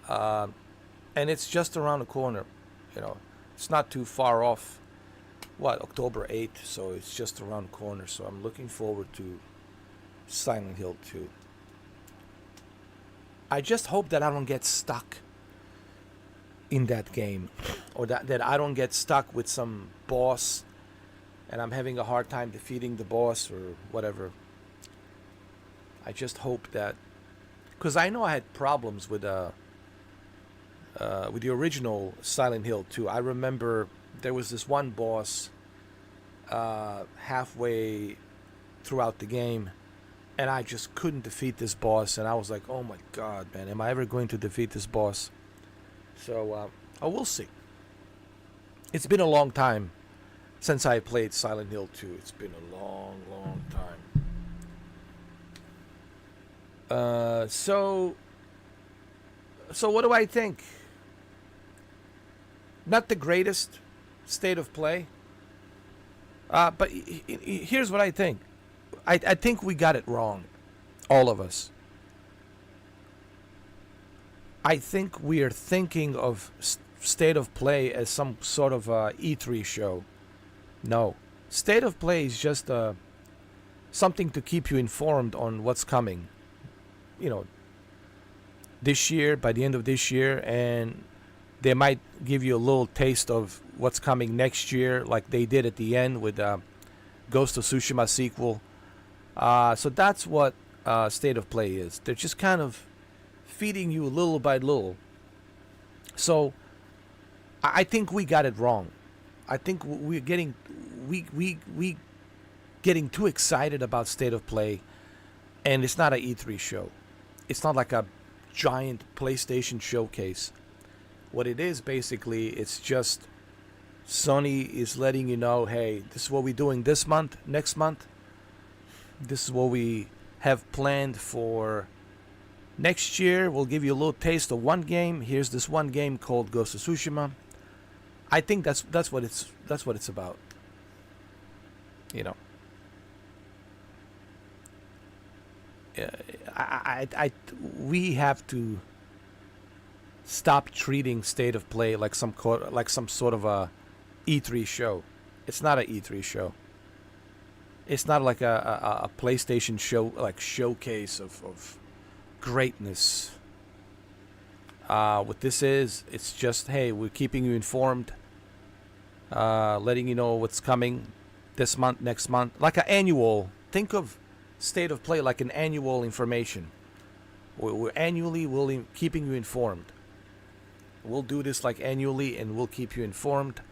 And it's just around the corner. You know, it's not too far off. What, October 8th? So it's just around the corner. So I'm looking forward to Silent Hill 2. I just hope that I don't get stuck in that game, or that I don't get stuck with some boss and I'm having a hard time defeating the boss or whatever. I just hope that, because I know I had problems with the original Silent Hill 2. I remember there was this one boss halfway throughout the game, and I just couldn't defeat this boss, and I was like, oh my god, man, am I ever going to defeat this boss? So, we'll see. It's been a long time since I played Silent Hill 2. It's been a long, long time. So what do I think? Not the greatest state of play. But here's what I think. I think we got it wrong. All of us. I think we are thinking of state of play as some sort of E3 show. No. State of play is just something to keep you informed on what's coming. You know, this year, by the end of this year, and they might give you a little taste of what's coming next year, like they did at the end with Ghost of Tsushima sequel. So that's what state of play is. They're just kind of feeding you little by little. So I think we got it wrong. I think we're getting we getting too excited about state of play, and it's not an E3 show. It's not like a giant PlayStation showcase. What it is basically, it's just Sony is letting you know, hey, this is what we're doing this month, next month. This is what we have planned for next year. We'll give you a little taste of one game. Here's this one game called Ghost of Tsushima. I think that's what it's about. You know. We have to stop treating state of play like some sort of a E3 show. It's not an E3 show. It's not like a PlayStation show, like showcase of greatness. What this is, it's just, hey, we're keeping you informed, letting you know what's coming this month, next month, like an annual. Think of state of play like an annual information. We're annually keeping you informed. We'll do this like annually, and we'll keep you informed.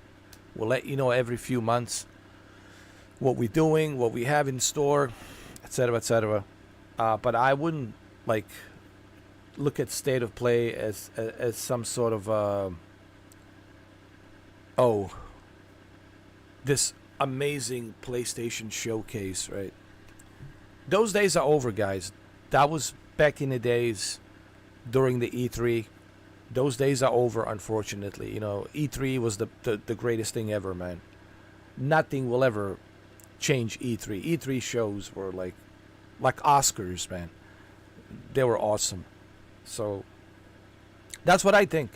We'll let you know every few months what we're doing, what we have in store, etc., etc. But I wouldn't like look at state of play as some sort of this amazing PlayStation showcase, right? Those days are over, guys. That was back in the days during the E3. Those days are over, unfortunately. You know, E3 was the greatest thing ever, man. Nothing will ever change E3. E3 shows were like Oscars, man. They were awesome. So that's what I think.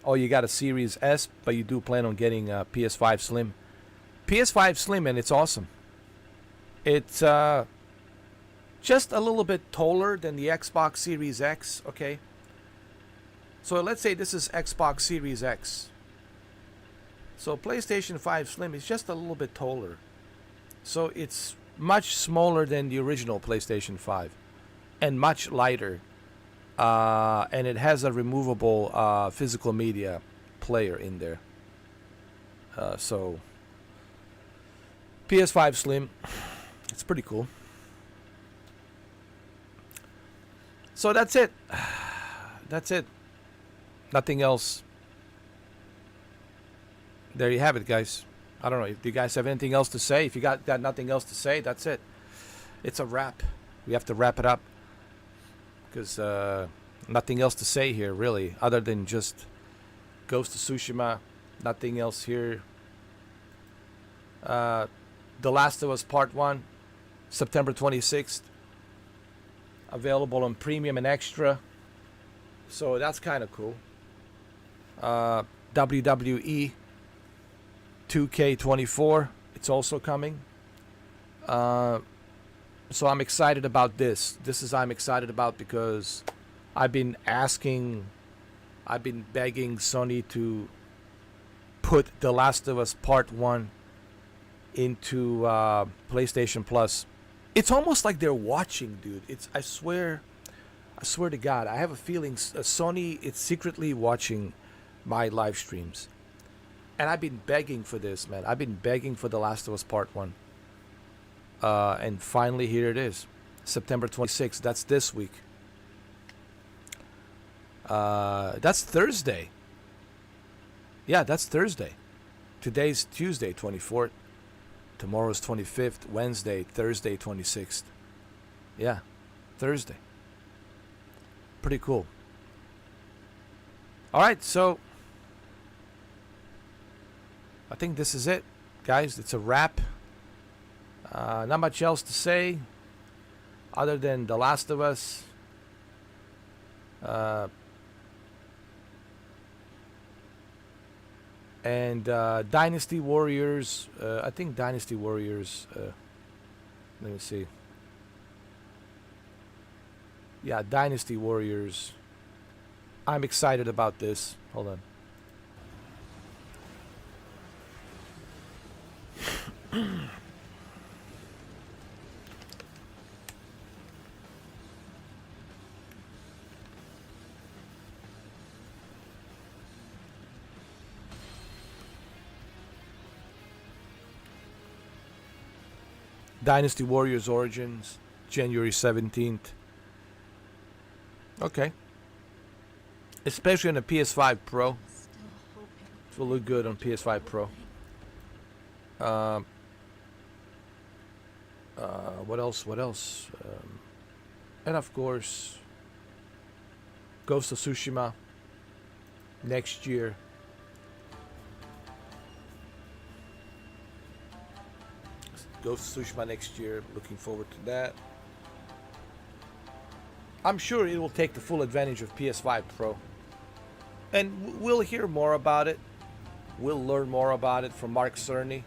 Oh, you got a Series S, but you do plan on getting a PS5 Slim. PS5 Slim, and it's awesome. It's just a little bit taller than the Xbox Series X, okay? So let's say this is Xbox Series X. So PlayStation 5 Slim is just a little bit taller. So it's much smaller than the original PlayStation 5 and much lighter. And it has a removable physical media player in there. So PS5 Slim, it's pretty cool. So that's it. That's it. Nothing else. There you have it, guys. I don't know if you guys have anything else to say. If you got nothing else to say, that's it. It's a wrap. We have to wrap it up because nothing else to say here, really, other than just Ghost of Tsushima. Nothing else here. The Last of Us Part 1, September 26th. Available on Premium and Extra. So that's kind of cool. WWE 2K24. It's also coming. So I'm excited about this. I'm excited about because I've been begging Sony to put The Last of Us Part 1 into PlayStation Plus. It's almost like they're watching, dude. I swear to God, I have a feeling Sony is secretly watching my live streams. And I've been begging for this, man. I've been begging for The Last of Us Part 1. And finally, here it is. September 26th. That's this week. That's Thursday. Yeah, that's Thursday. Today's Tuesday, 24th. Tomorrow's 25th. Wednesday, Thursday, 26th. Yeah, Thursday. Pretty cool. All right, so I think this is it, guys. It's a wrap. Not much else to say other than The Last of Us. And Dynasty Warriors. I think Dynasty Warriors. Let me see. Yeah, Dynasty Warriors. I'm excited about this. Hold on. Dynasty Warriors Origins, January 17th. Okay. Especially on the PS5 Pro. It will look good on PS5 Pro. What else? And of course, Ghost of Tsushima next year. Ghost of Tsushima next year. Looking forward to that. I'm sure it will take the full advantage of PS5 Pro. And we'll hear more about it. We'll learn more about it from Mark Cerny.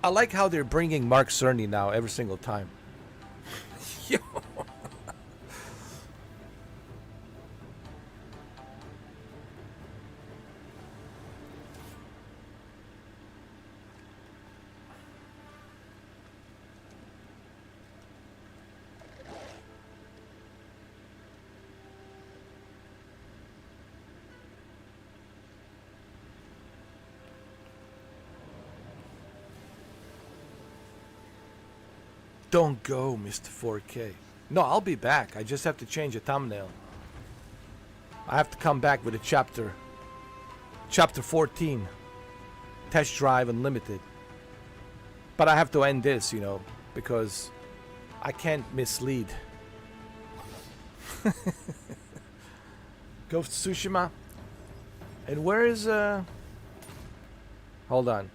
I like how they're bringing Mark Cerny now every single time. Yo. Don't go, Mr. 4K. No, I'll be back. I just have to change a thumbnail. I have to come back with a chapter. Chapter 14. Test Drive Unlimited. But I have to end this, you know, because I can't mislead. Ghost of Tsushima. And where is hold on.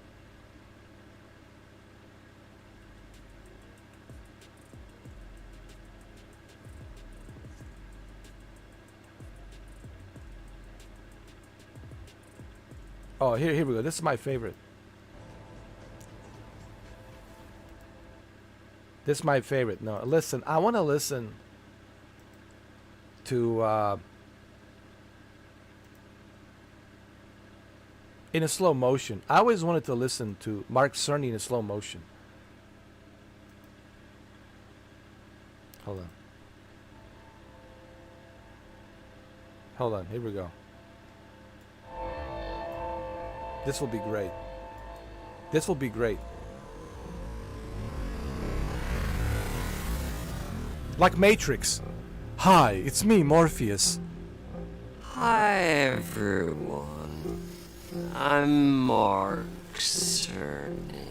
Oh, here we go. This is my favorite. This is my favorite. No, listen. I want to listen to in a slow motion. I always wanted to listen to Mark Cerny in a slow motion. Hold on. Hold on, here we go. This will be great. This will be great. Like Matrix. Hi, it's me, Morpheus.
Hi everyone. I'm Mark Cerny.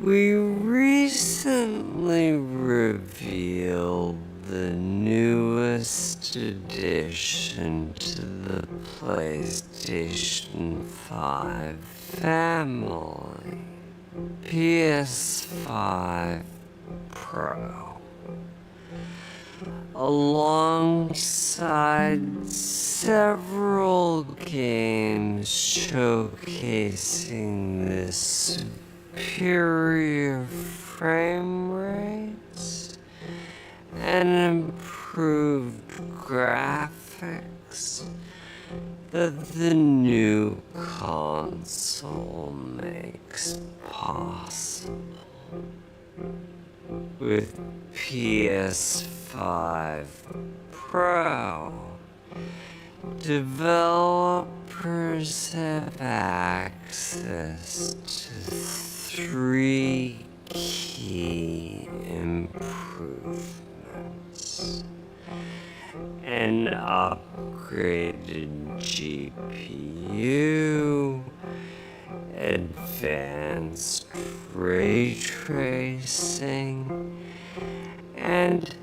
We recently revealed the newest addition to the PlayStation 5 family, PS5 Pro. Alongside several games showcasing the superior frame rates and improved graphics that the new console makes possible. With PS5 Pro, developers have access to 3 key improvements: an upgraded GPU, advanced ray tracing, and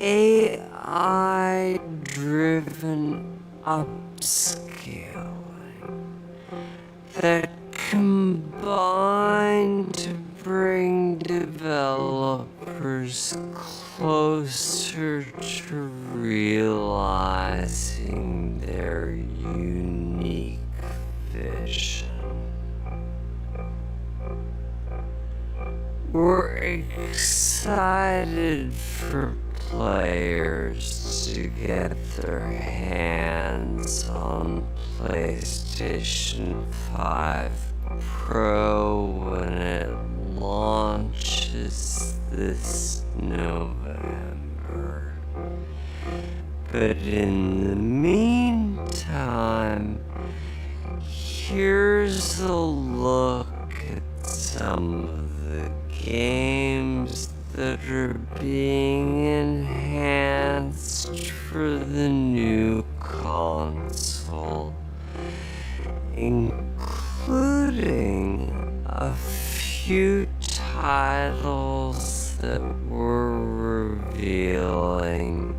AI-driven upscaling that combine to bring developers closer to realizing their unique vision. We're excited for players to get their hands on PlayStation 5 Pro when it launches this November. But in the meantime, here's a look at some of the games that are being enhanced for the new console, including a few titles that we're revealing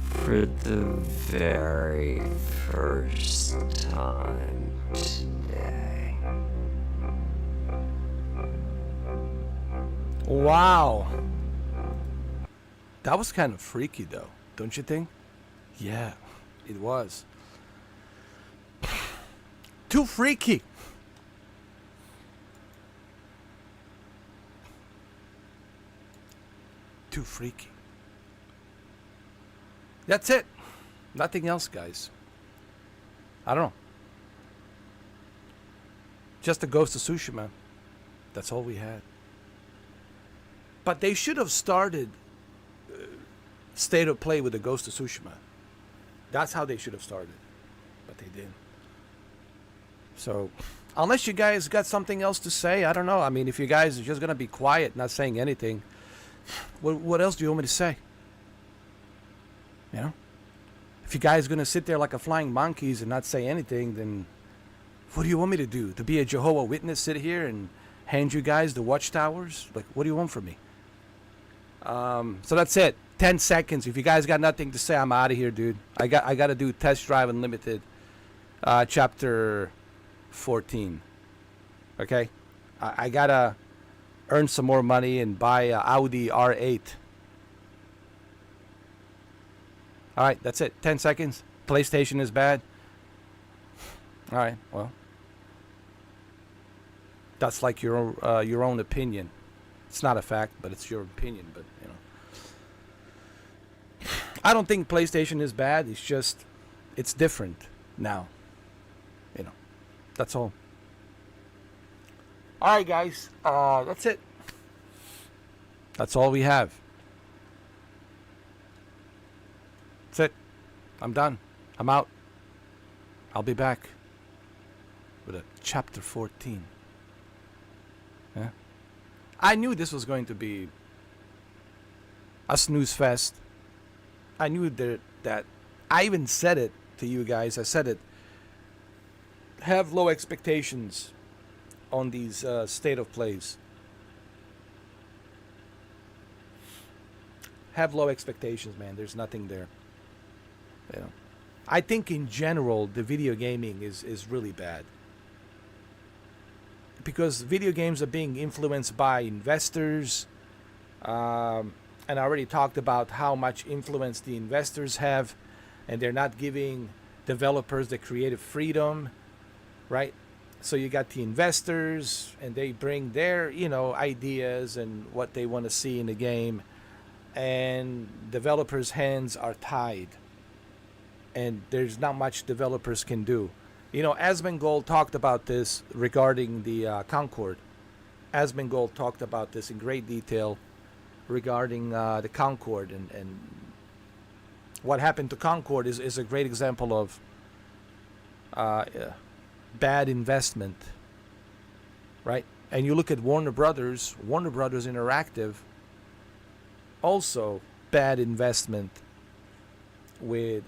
for the very first time today.
Wow. That was kind of freaky though, don't you think? Yeah, it was. Too freaky. Too freaky. That's it. Nothing else, guys. I don't know. Just the Ghost of Tsushima. That's all we had. But they should have started State of Play with the Ghost of Tsushima. That's how they should have started. But they didn't. So, unless you guys got something else to say, I don't know. I mean, if you guys are just going to be quiet, not saying anything, what else do you want me to say? You know? If you guys are going to sit there like a flying monkeys and not say anything, then what do you want me to do? To be a Jehovah's Witness, sit here and hand you guys the watchtowers? Like, what do you want from me? So that's it. 10 seconds. If you guys got nothing to say, I'm out of here, dude. I got to do Test Drive Unlimited, chapter 14. Okay? I got to earn some more money and buy a Audi R8. All right, that's it. 10 seconds. PlayStation is bad. All right, well. That's like your own opinion. It's not a fact, but it's your opinion. But, you know. I don't think PlayStation is bad. It's just it's different now. You know, that's all. All right, guys. That's it. That's all we have. That's it. I'm done. I'm out. I'll be back with a chapter 14. Yeah. I knew this was going to be a snooze fest. I knew that I even said it to you guys. I said it. Have low expectations on these state of plays. Have low expectations, man. There's nothing there. You know, I think in general the video gaming is really bad, because video games are being influenced by investors, and I already talked about how much influence the investors have, and they're not giving developers the creative freedom, right? So you got the investors, and they bring their, ideas and what they want to see in the game, and developers' hands are tied, and there's not much developers can do. Asmongold talked about this regarding the Concord. Asmongold talked about this in great detail regarding the Concord, and what happened to Concord is a great example of bad investment, right? And you look at Warner Brothers Interactive, also bad investment with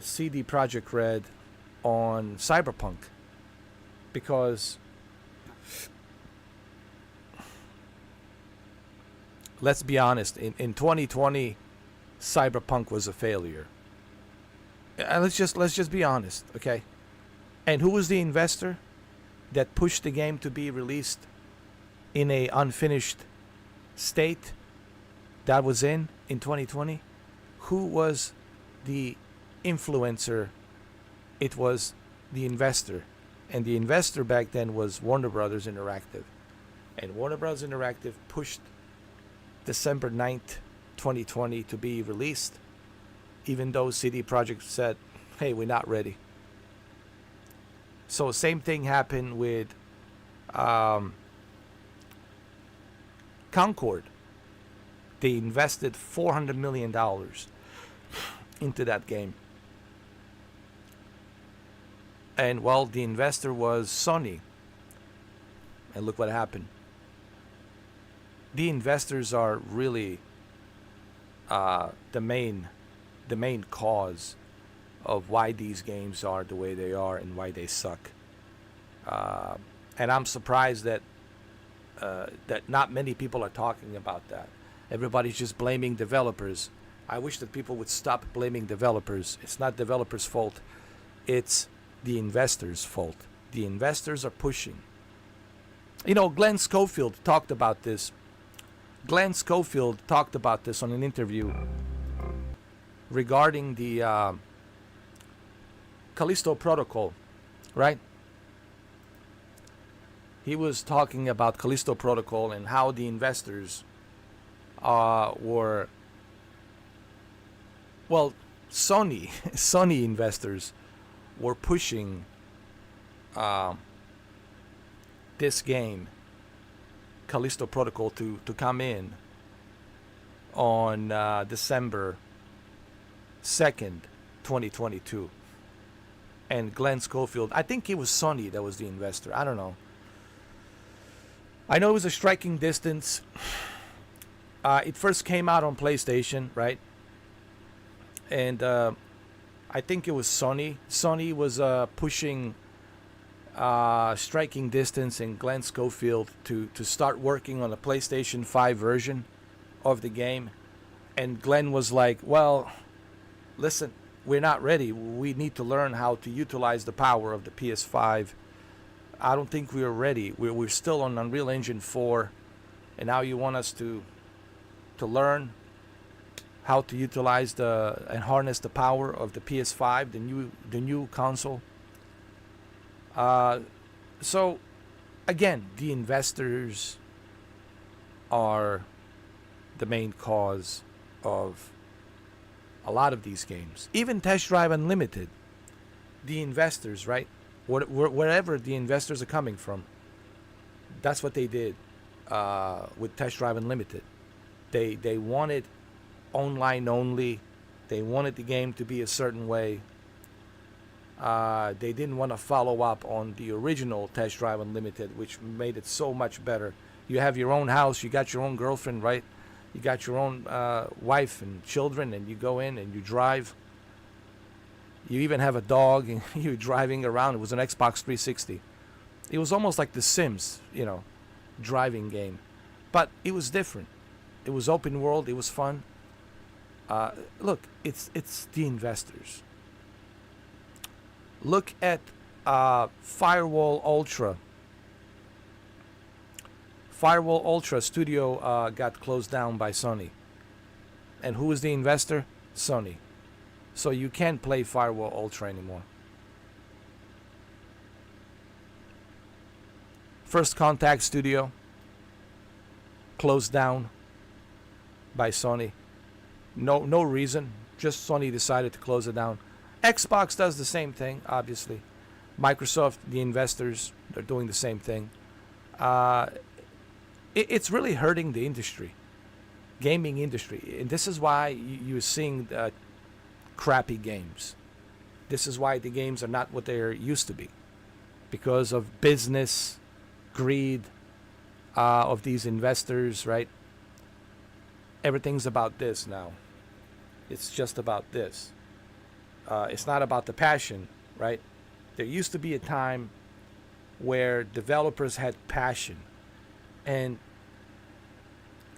CD Projekt Red on Cyberpunk, because let's be honest, in 2020 Cyberpunk was a failure. Let's just be honest, okay? And who was the investor that pushed the game to be released in a unfinished state that was in 2020? Who was the influencer? It was the investor. And the investor back then was Warner Brothers Interactive. And Warner Brothers Interactive pushed December 9th, 2020 to be released, even though CD Projekt said, hey, we're not ready. So same thing happened with Concord. They invested $400 million into that game. And well, the investor was Sony. And look what happened. The investors are really the main cause of why these games are the way they are and why they suck. And I'm surprised that not many people are talking about that. Everybody's just blaming developers. I wish that people would stop blaming developers. It's not developers' fault. It's the investors' fault. The investors are pushing. Glenn Schofield talked about this. Glenn Schofield talked about this on an interview regarding the Callisto Protocol, right? He was talking about Callisto Protocol and how the investors were, well, Sony investors were pushing this game, Callisto Protocol, to come in on December 2nd, 2022. And Glenn Schofield, I think it was Sony that was the investor. I don't know. I know it was a striking distance. It first came out on PlayStation, right? And I think it was Sony. Sony was pushing striking distance and Glenn Schofield to start working on a PlayStation 5 version of the game. And Glenn was like, well, listen, we're not ready. We need to learn how to utilize the power of the PS5. I don't think we're ready. We're still on Unreal Engine 4, and now you want us to learn how to utilize and harness the power of the PS5, the new console. So again, the investors are the main cause of a lot of these games. Even Test Drive Unlimited, the investors, right? Wherever the investors are coming from, that's what they did with Test Drive Unlimited. They wanted online only. They wanted the game to be a certain way. They didn't want to follow up on the original Test Drive Unlimited, which made it so much better. You have your own house, you got your own girlfriend, right? You got your own wife and children, and you go in and you drive. You even have a dog, and you're driving around. It was an Xbox 360. It was almost like The Sims, driving game. But it was different. It was open world. It was fun. Look, it's the investors. Look at Firewall Ultra. Firewall Ultra studio got closed down by Sony. And who is the investor? Sony. So you can't play Firewall Ultra anymore. First Contact Studio closed down by Sony. No reason. Just Sony decided to close it down. Xbox does the same thing, obviously. Microsoft, the investors, they're doing the same thing. It's really hurting the industry, gaming industry. And this is why you're seeing crappy games. This is why the games are not what they used to be. Because of business, greed of these investors, right? Everything's about this now. It's just about this. It's not about the passion, right? There used to be a time where developers had passion and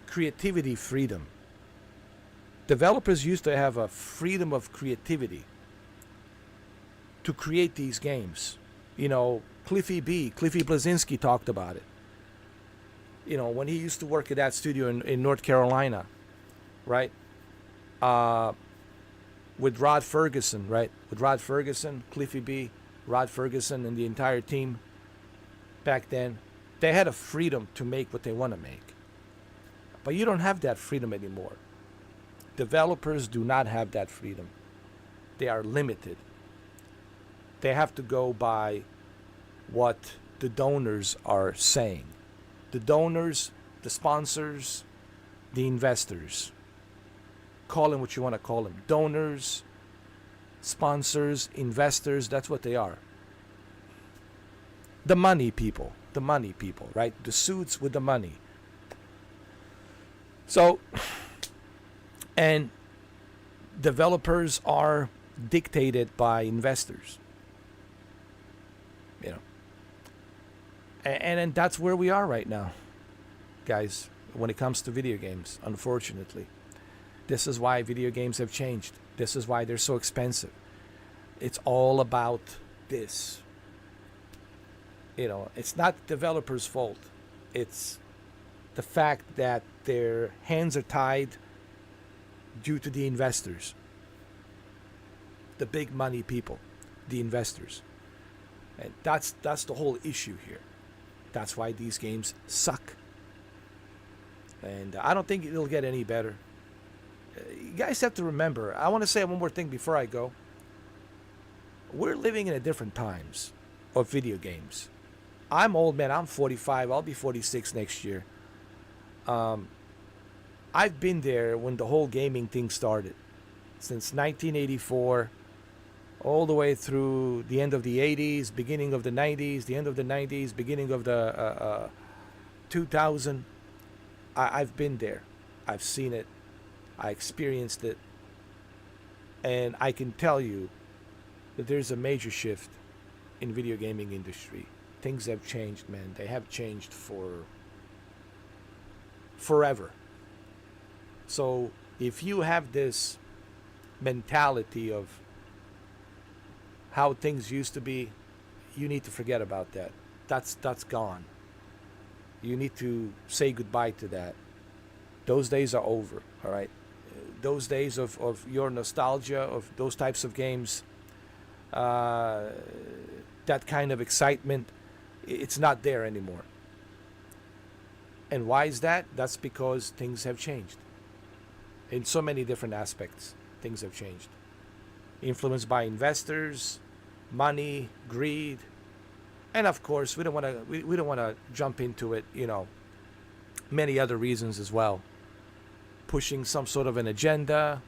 creativity freedom. Developers used to have a freedom of creativity to create these games. Cliffy Bleszinski talked about it. When he used to work at that studio in North Carolina, right? With Rod Ferguson, right? With Rod Ferguson, Cliffy B, Rod Ferguson, and the entire team back then, they had a freedom to make what they want to make. But you don't have that freedom anymore. Developers do not have that freedom. They are limited. They have to go by what the donors are saying. The donors, the sponsors, the investors. Call them what you want to call them. Donors, sponsors, investors, that's what they are. The money people, right? The suits with the money. So, and developers are dictated by investors. And that's where we are right now, guys, when it comes to video games, unfortunately. This is why video games have changed. This is why they're so expensive. It's all about this. It's not the developers' fault. It's the fact that their hands are tied due to the investors. The big money people, the investors. And that's the whole issue here. That's why these games suck. And I don't think it'll get any better. You guys have to remember, I want to say one more thing before I go. We're living in a different times of video games. I'm old, man. I'm 45. I'll be 46 next year. I've been there when the whole gaming thing started. Since 1984, all the way through the end of the 80s, beginning of the 90s, the end of the 90s, beginning of the 2000. I've been there. I've seen it. I experienced it. And I can tell you that there's a major shift in video gaming industry. Things have changed, man. They have changed for forever. So if you have this mentality of how things used to be, you need to forget about that. That's gone. You need to say goodbye to that. Those days are over, all right? Those days of your nostalgia, of those types of games, that kind of excitement, it's not there anymore. And why is that? That's because things have changed. In so many different aspects, things have changed. Influenced by investors, money, greed, and of course we don't want to we don't want to jump into it, many other reasons as well. Pushing some sort of an agenda,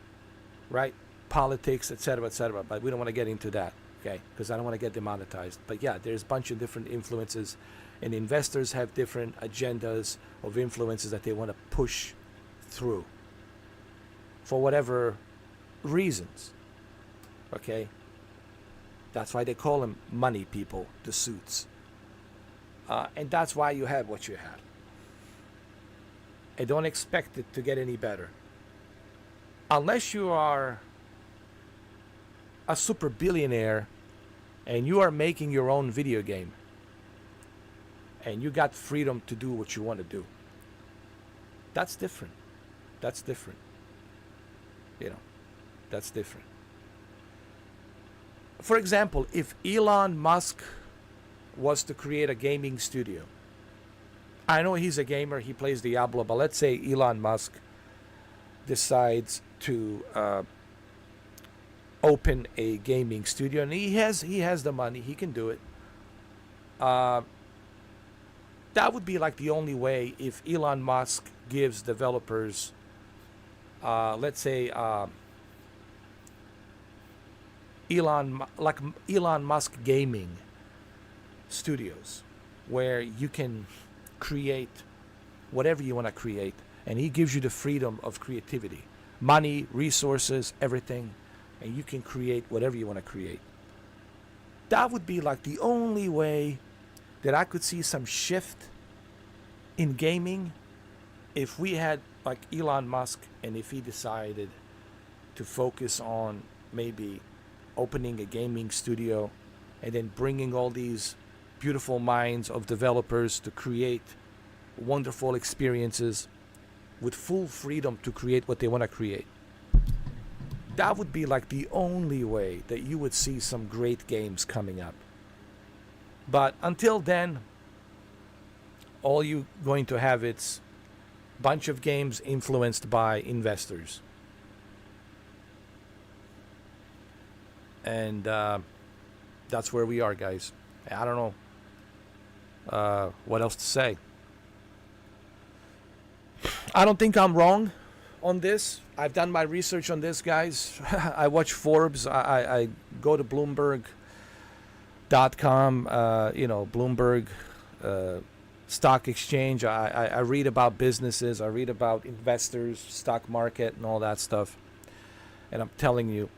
right? Politics, etc., but we don't want to get into that, okay? Because I don't want to get demonetized. But yeah, there's a bunch of different influences, and investors have different agendas of influences that they want to push through for whatever reasons, okay? That's why they call them money people, the suits. And that's why you have what you have. And don't expect it to get any better. Unless you are a super billionaire and you are making your own video game and you got freedom to do what you want to do. That's different. That's different. That's different. For example, if Elon Musk was to create a gaming studio, I know he's a gamer, he plays Diablo, but let's say Elon Musk decides to open a gaming studio, and he has the money, he can do it. That would be like the only way if Elon Musk gives developers, let's say, Elon Musk gaming studios, where you can create whatever you want to create, and he gives you the freedom of creativity, money, resources, everything, and you can create whatever you want to create. That would be like the only way that I could see some shift in gaming, if we had like Elon Musk, and if he decided to focus on maybe opening a gaming studio and then bringing all these beautiful minds of developers to create wonderful experiences with full freedom to create what they want to create. That would be like the only way that you would see some great games coming up. But until then, all you're going to have is a bunch of games influenced by investors. And that's where we are, guys. I don't know what else to say. I don't think I'm wrong on this. I've done my research on this, guys. I watch Forbes. I go to Bloomberg.com, Bloomberg Stock Exchange. I read about businesses. I read about investors, stock market, and all that stuff. And I'm telling you,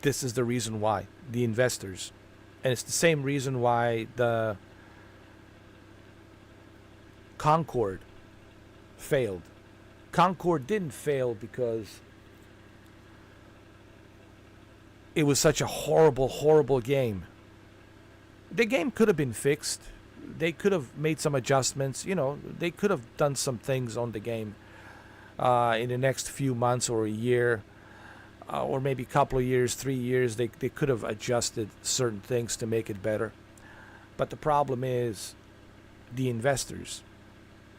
this is the reason why. The investors. And it's the same reason why the Concord failed. Concord didn't fail because it was such a horrible, horrible game. The game could have been fixed. They could have made some adjustments. They could have done some things on the game in the next few months or a year. Or maybe a couple of years, 3 years, they could have adjusted certain things to make it better. But the problem is the investors.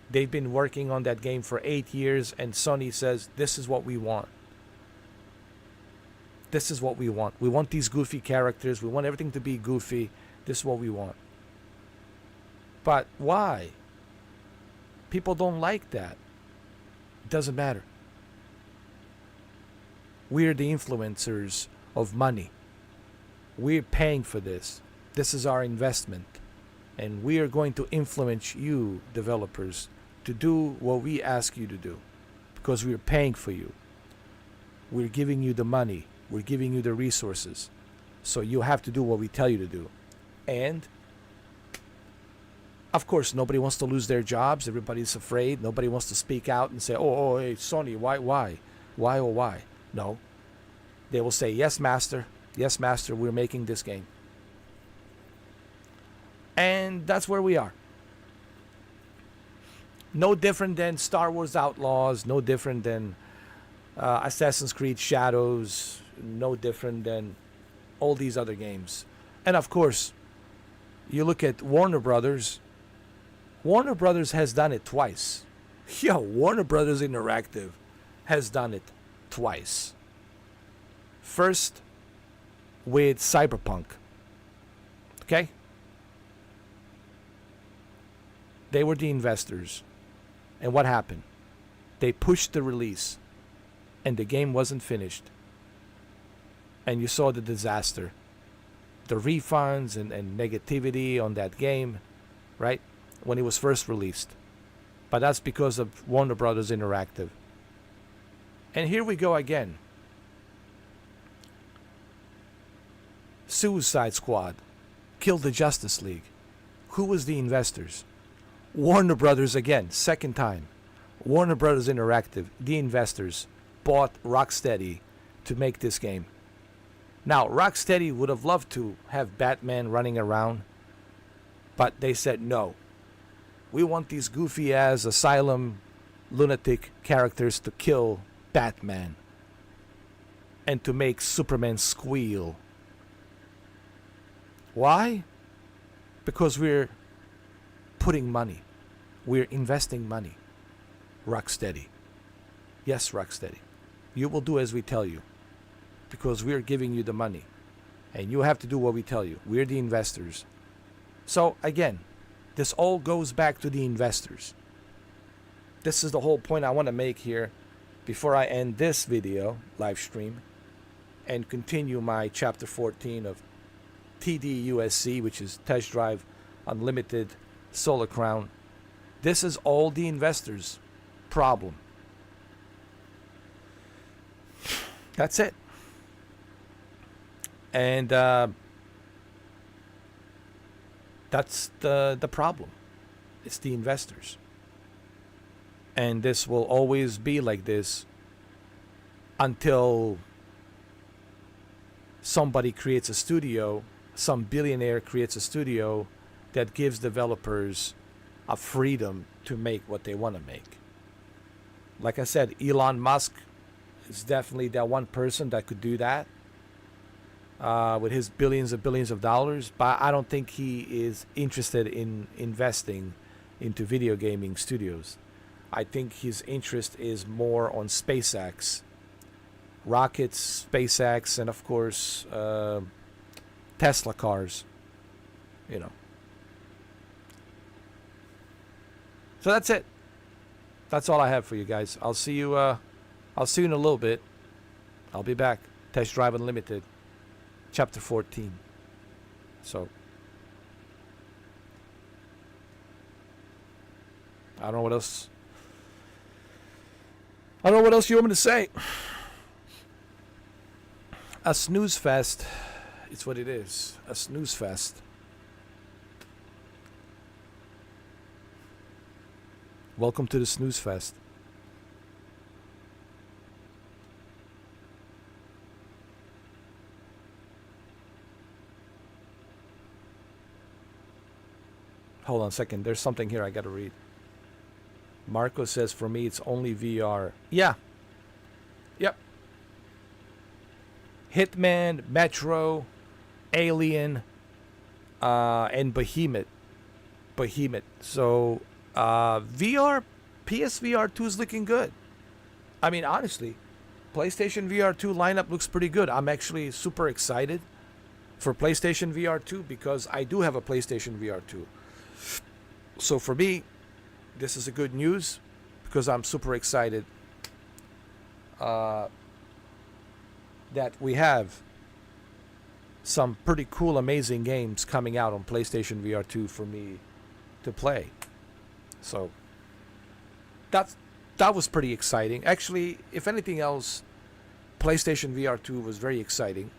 They've been working on that game for 8 years, and Sony says, this is what we want. This is what we want. We want these goofy characters. We want everything to be goofy. This is what we want. But why? People don't like that. It doesn't matter. We're the influencers of money. We're paying for this. This is our investment. And we are going to influence you, developers, to do what we ask you to do. Because we're paying for you. We're giving you the money. We're giving you the resources. So you have to do what we tell you to do. And, of course, nobody wants to lose their jobs. Everybody's afraid. Nobody wants to speak out and say, oh, hey, Sony, why? Why, oh, why? No. They will say, yes, master. Yes, master, we're making this game. And that's where we are. No different than Star Wars Outlaws. No different than Assassin's Creed Shadows. No different than all these other games. And of course, you look at Warner Brothers. Warner Brothers has done it twice. Warner Brothers Interactive has done it twice. First with Cyberpunk. Okay? They were the investors. And what happened? They pushed the release. And the game wasn't finished. And you saw the disaster. The refunds and negativity on that game, right? When it was first released. But that's because of Warner Brothers Interactive. And here we go again. Suicide Squad killed the Justice League. Who was the investors? Warner Brothers again, second time. Warner Brothers Interactive, the investors, bought Rocksteady to make this game. Now, Rocksteady would have loved to have Batman running around, but they said no. We want these goofy-ass asylum lunatic characters to kill Batman and to make Superman squeal. Why? Because we're putting money. We're investing money. Rocksteady. Yes, Rocksteady. You will do as we tell you. Because we're giving you the money. And you have to do what we tell you. We're the investors. So, again, this all goes back to the investors. This is the whole point I want to make here before I end this video, live stream, and continue my chapter 14 of TDUSC, which is Test Drive Unlimited Solar Crown. This is all the investors' problem. That's it. And that's the problem. It's the investors. And this will always be like this until somebody creates a studio, some billionaire creates a studio that gives developers a freedom to make what they want to make. Like I said, Elon Musk is definitely that one person that could do that with his billions and billions of dollars, but I don't think he is interested in investing into video gaming studios. I think his interest is more on SpaceX, rockets, SpaceX, and of course Tesla cars, you know. So that's it. That's all I have for you guys. I'll see you in a little bit. I'll be back. Test Drive Unlimited, chapter 14. So I don't know what else. I don't know what else you want me to say. A snooze fest. It's what it is. A snooze fest. Welcome to the snooze fest. Hold on a second. There's something here I got to read. Marco says, for me, it's only VR. Yeah. Yep. Hitman, Metro, Alien, and Behemoth. So, VR, PSVR 2 is looking good. I mean, honestly, PlayStation VR 2 lineup looks pretty good. I'm actually super excited for PlayStation VR 2 because I do have a PlayStation VR 2. So for me, this is a good news because I'm super excited that we have some pretty cool, amazing games coming out on PlayStation VR 2 for me to play. So that was pretty exciting. Actually, if anything else, PlayStation VR 2 was very exciting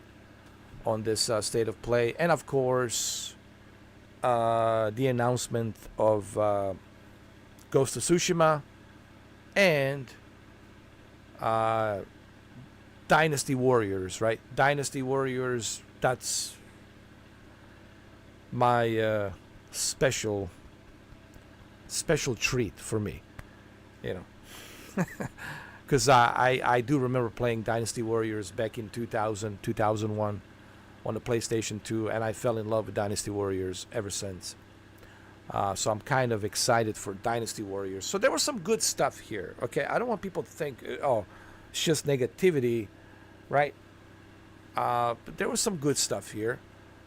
on this state of play. And of course, the announcement of Ghost of Tsushima and Dynasty Warriors, right? Dynasty Warriors, that's my special treat for me, you know. Because I do remember playing Dynasty Warriors back in 2000, 2001 on the PlayStation 2, and I fell in love with Dynasty Warriors ever since. So I'm kind of excited for Dynasty Warriors. So there was some good stuff here, okay? I don't want people to think, oh, it's just negativity, right? But there was some good stuff here.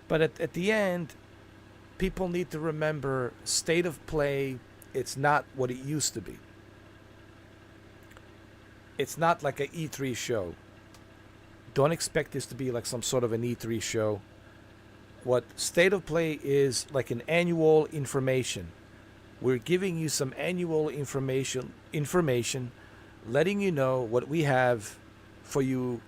But at the end, people need to remember state of play, it's not what it used to be. It's not like an E3 show. Don't expect this to be like some sort of an E3 show. What state of play is like an annual information. We're giving you some annual information, letting you know what we have for you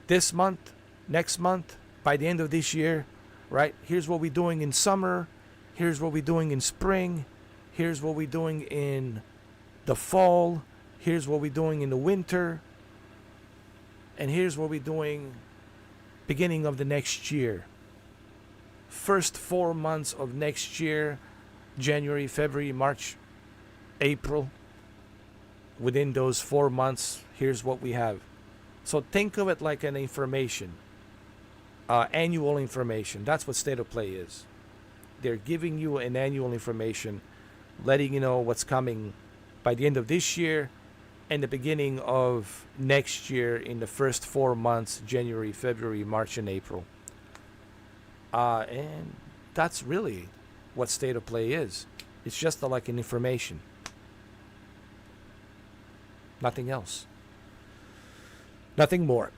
this month, next month, by the end of this year, right? Here's what we're doing in summer. Here's what we're doing in spring. Here's what we're doing in the fall. Here's what we're doing in the winter. And here's what we're doing beginning of the next year. First 4 months of next year, January, February, March, April. Within those 4 months, here's what we have. So think of it like an information. Annual information. That's what state of play is. They're giving you an annual information, letting you know what's coming by the end of this year and the beginning of next year in the first 4 months, January, February, March, and April. And that's really what state of play is. It's just like an information. Nothing else. Nothing more.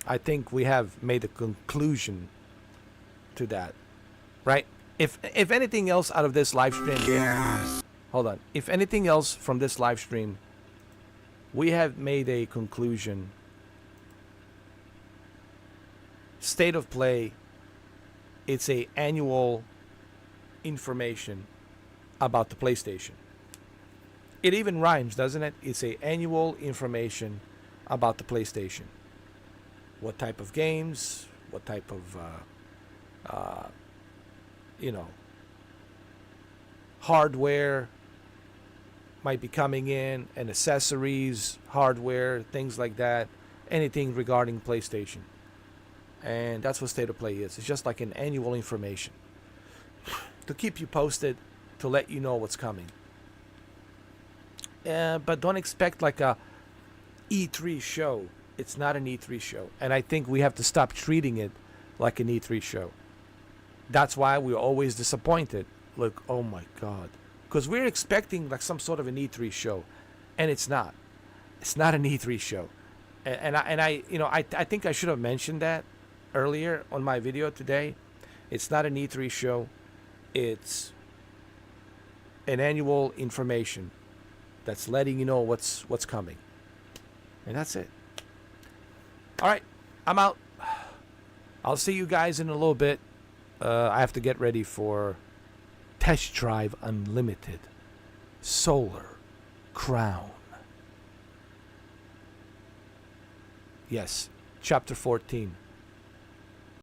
I think we have made a conclusion to that, right? If anything else out of this live stream, yes. Hold on. If anything else from this live stream, we have made a conclusion. State of play, it's a annual information about the PlayStation. It even rhymes, doesn't it? It's a annual information about the PlayStation. What type of games, what type of, hardware might be coming in, and accessories, hardware, things like that. Anything regarding PlayStation. And that's what state of play is. It's just like an annual information to keep you posted, to let you know what's coming. But don't expect like a E3 show. It's not an E3 show. And I think we have to stop treating it like an E3 show. That's why we're always disappointed. Look, oh my God. Because we're expecting like some sort of an E3 show. And it's not. It's not an E3 show. And I think I should have mentioned that earlier on my video today. It's not an E3 show. It's an annual information that's letting you know what's coming. And that's it. All right, I'm out. I'll see you guys in a little bit. I have to get ready for Test Drive Unlimited Solar Crown. Yes, Chapter 14.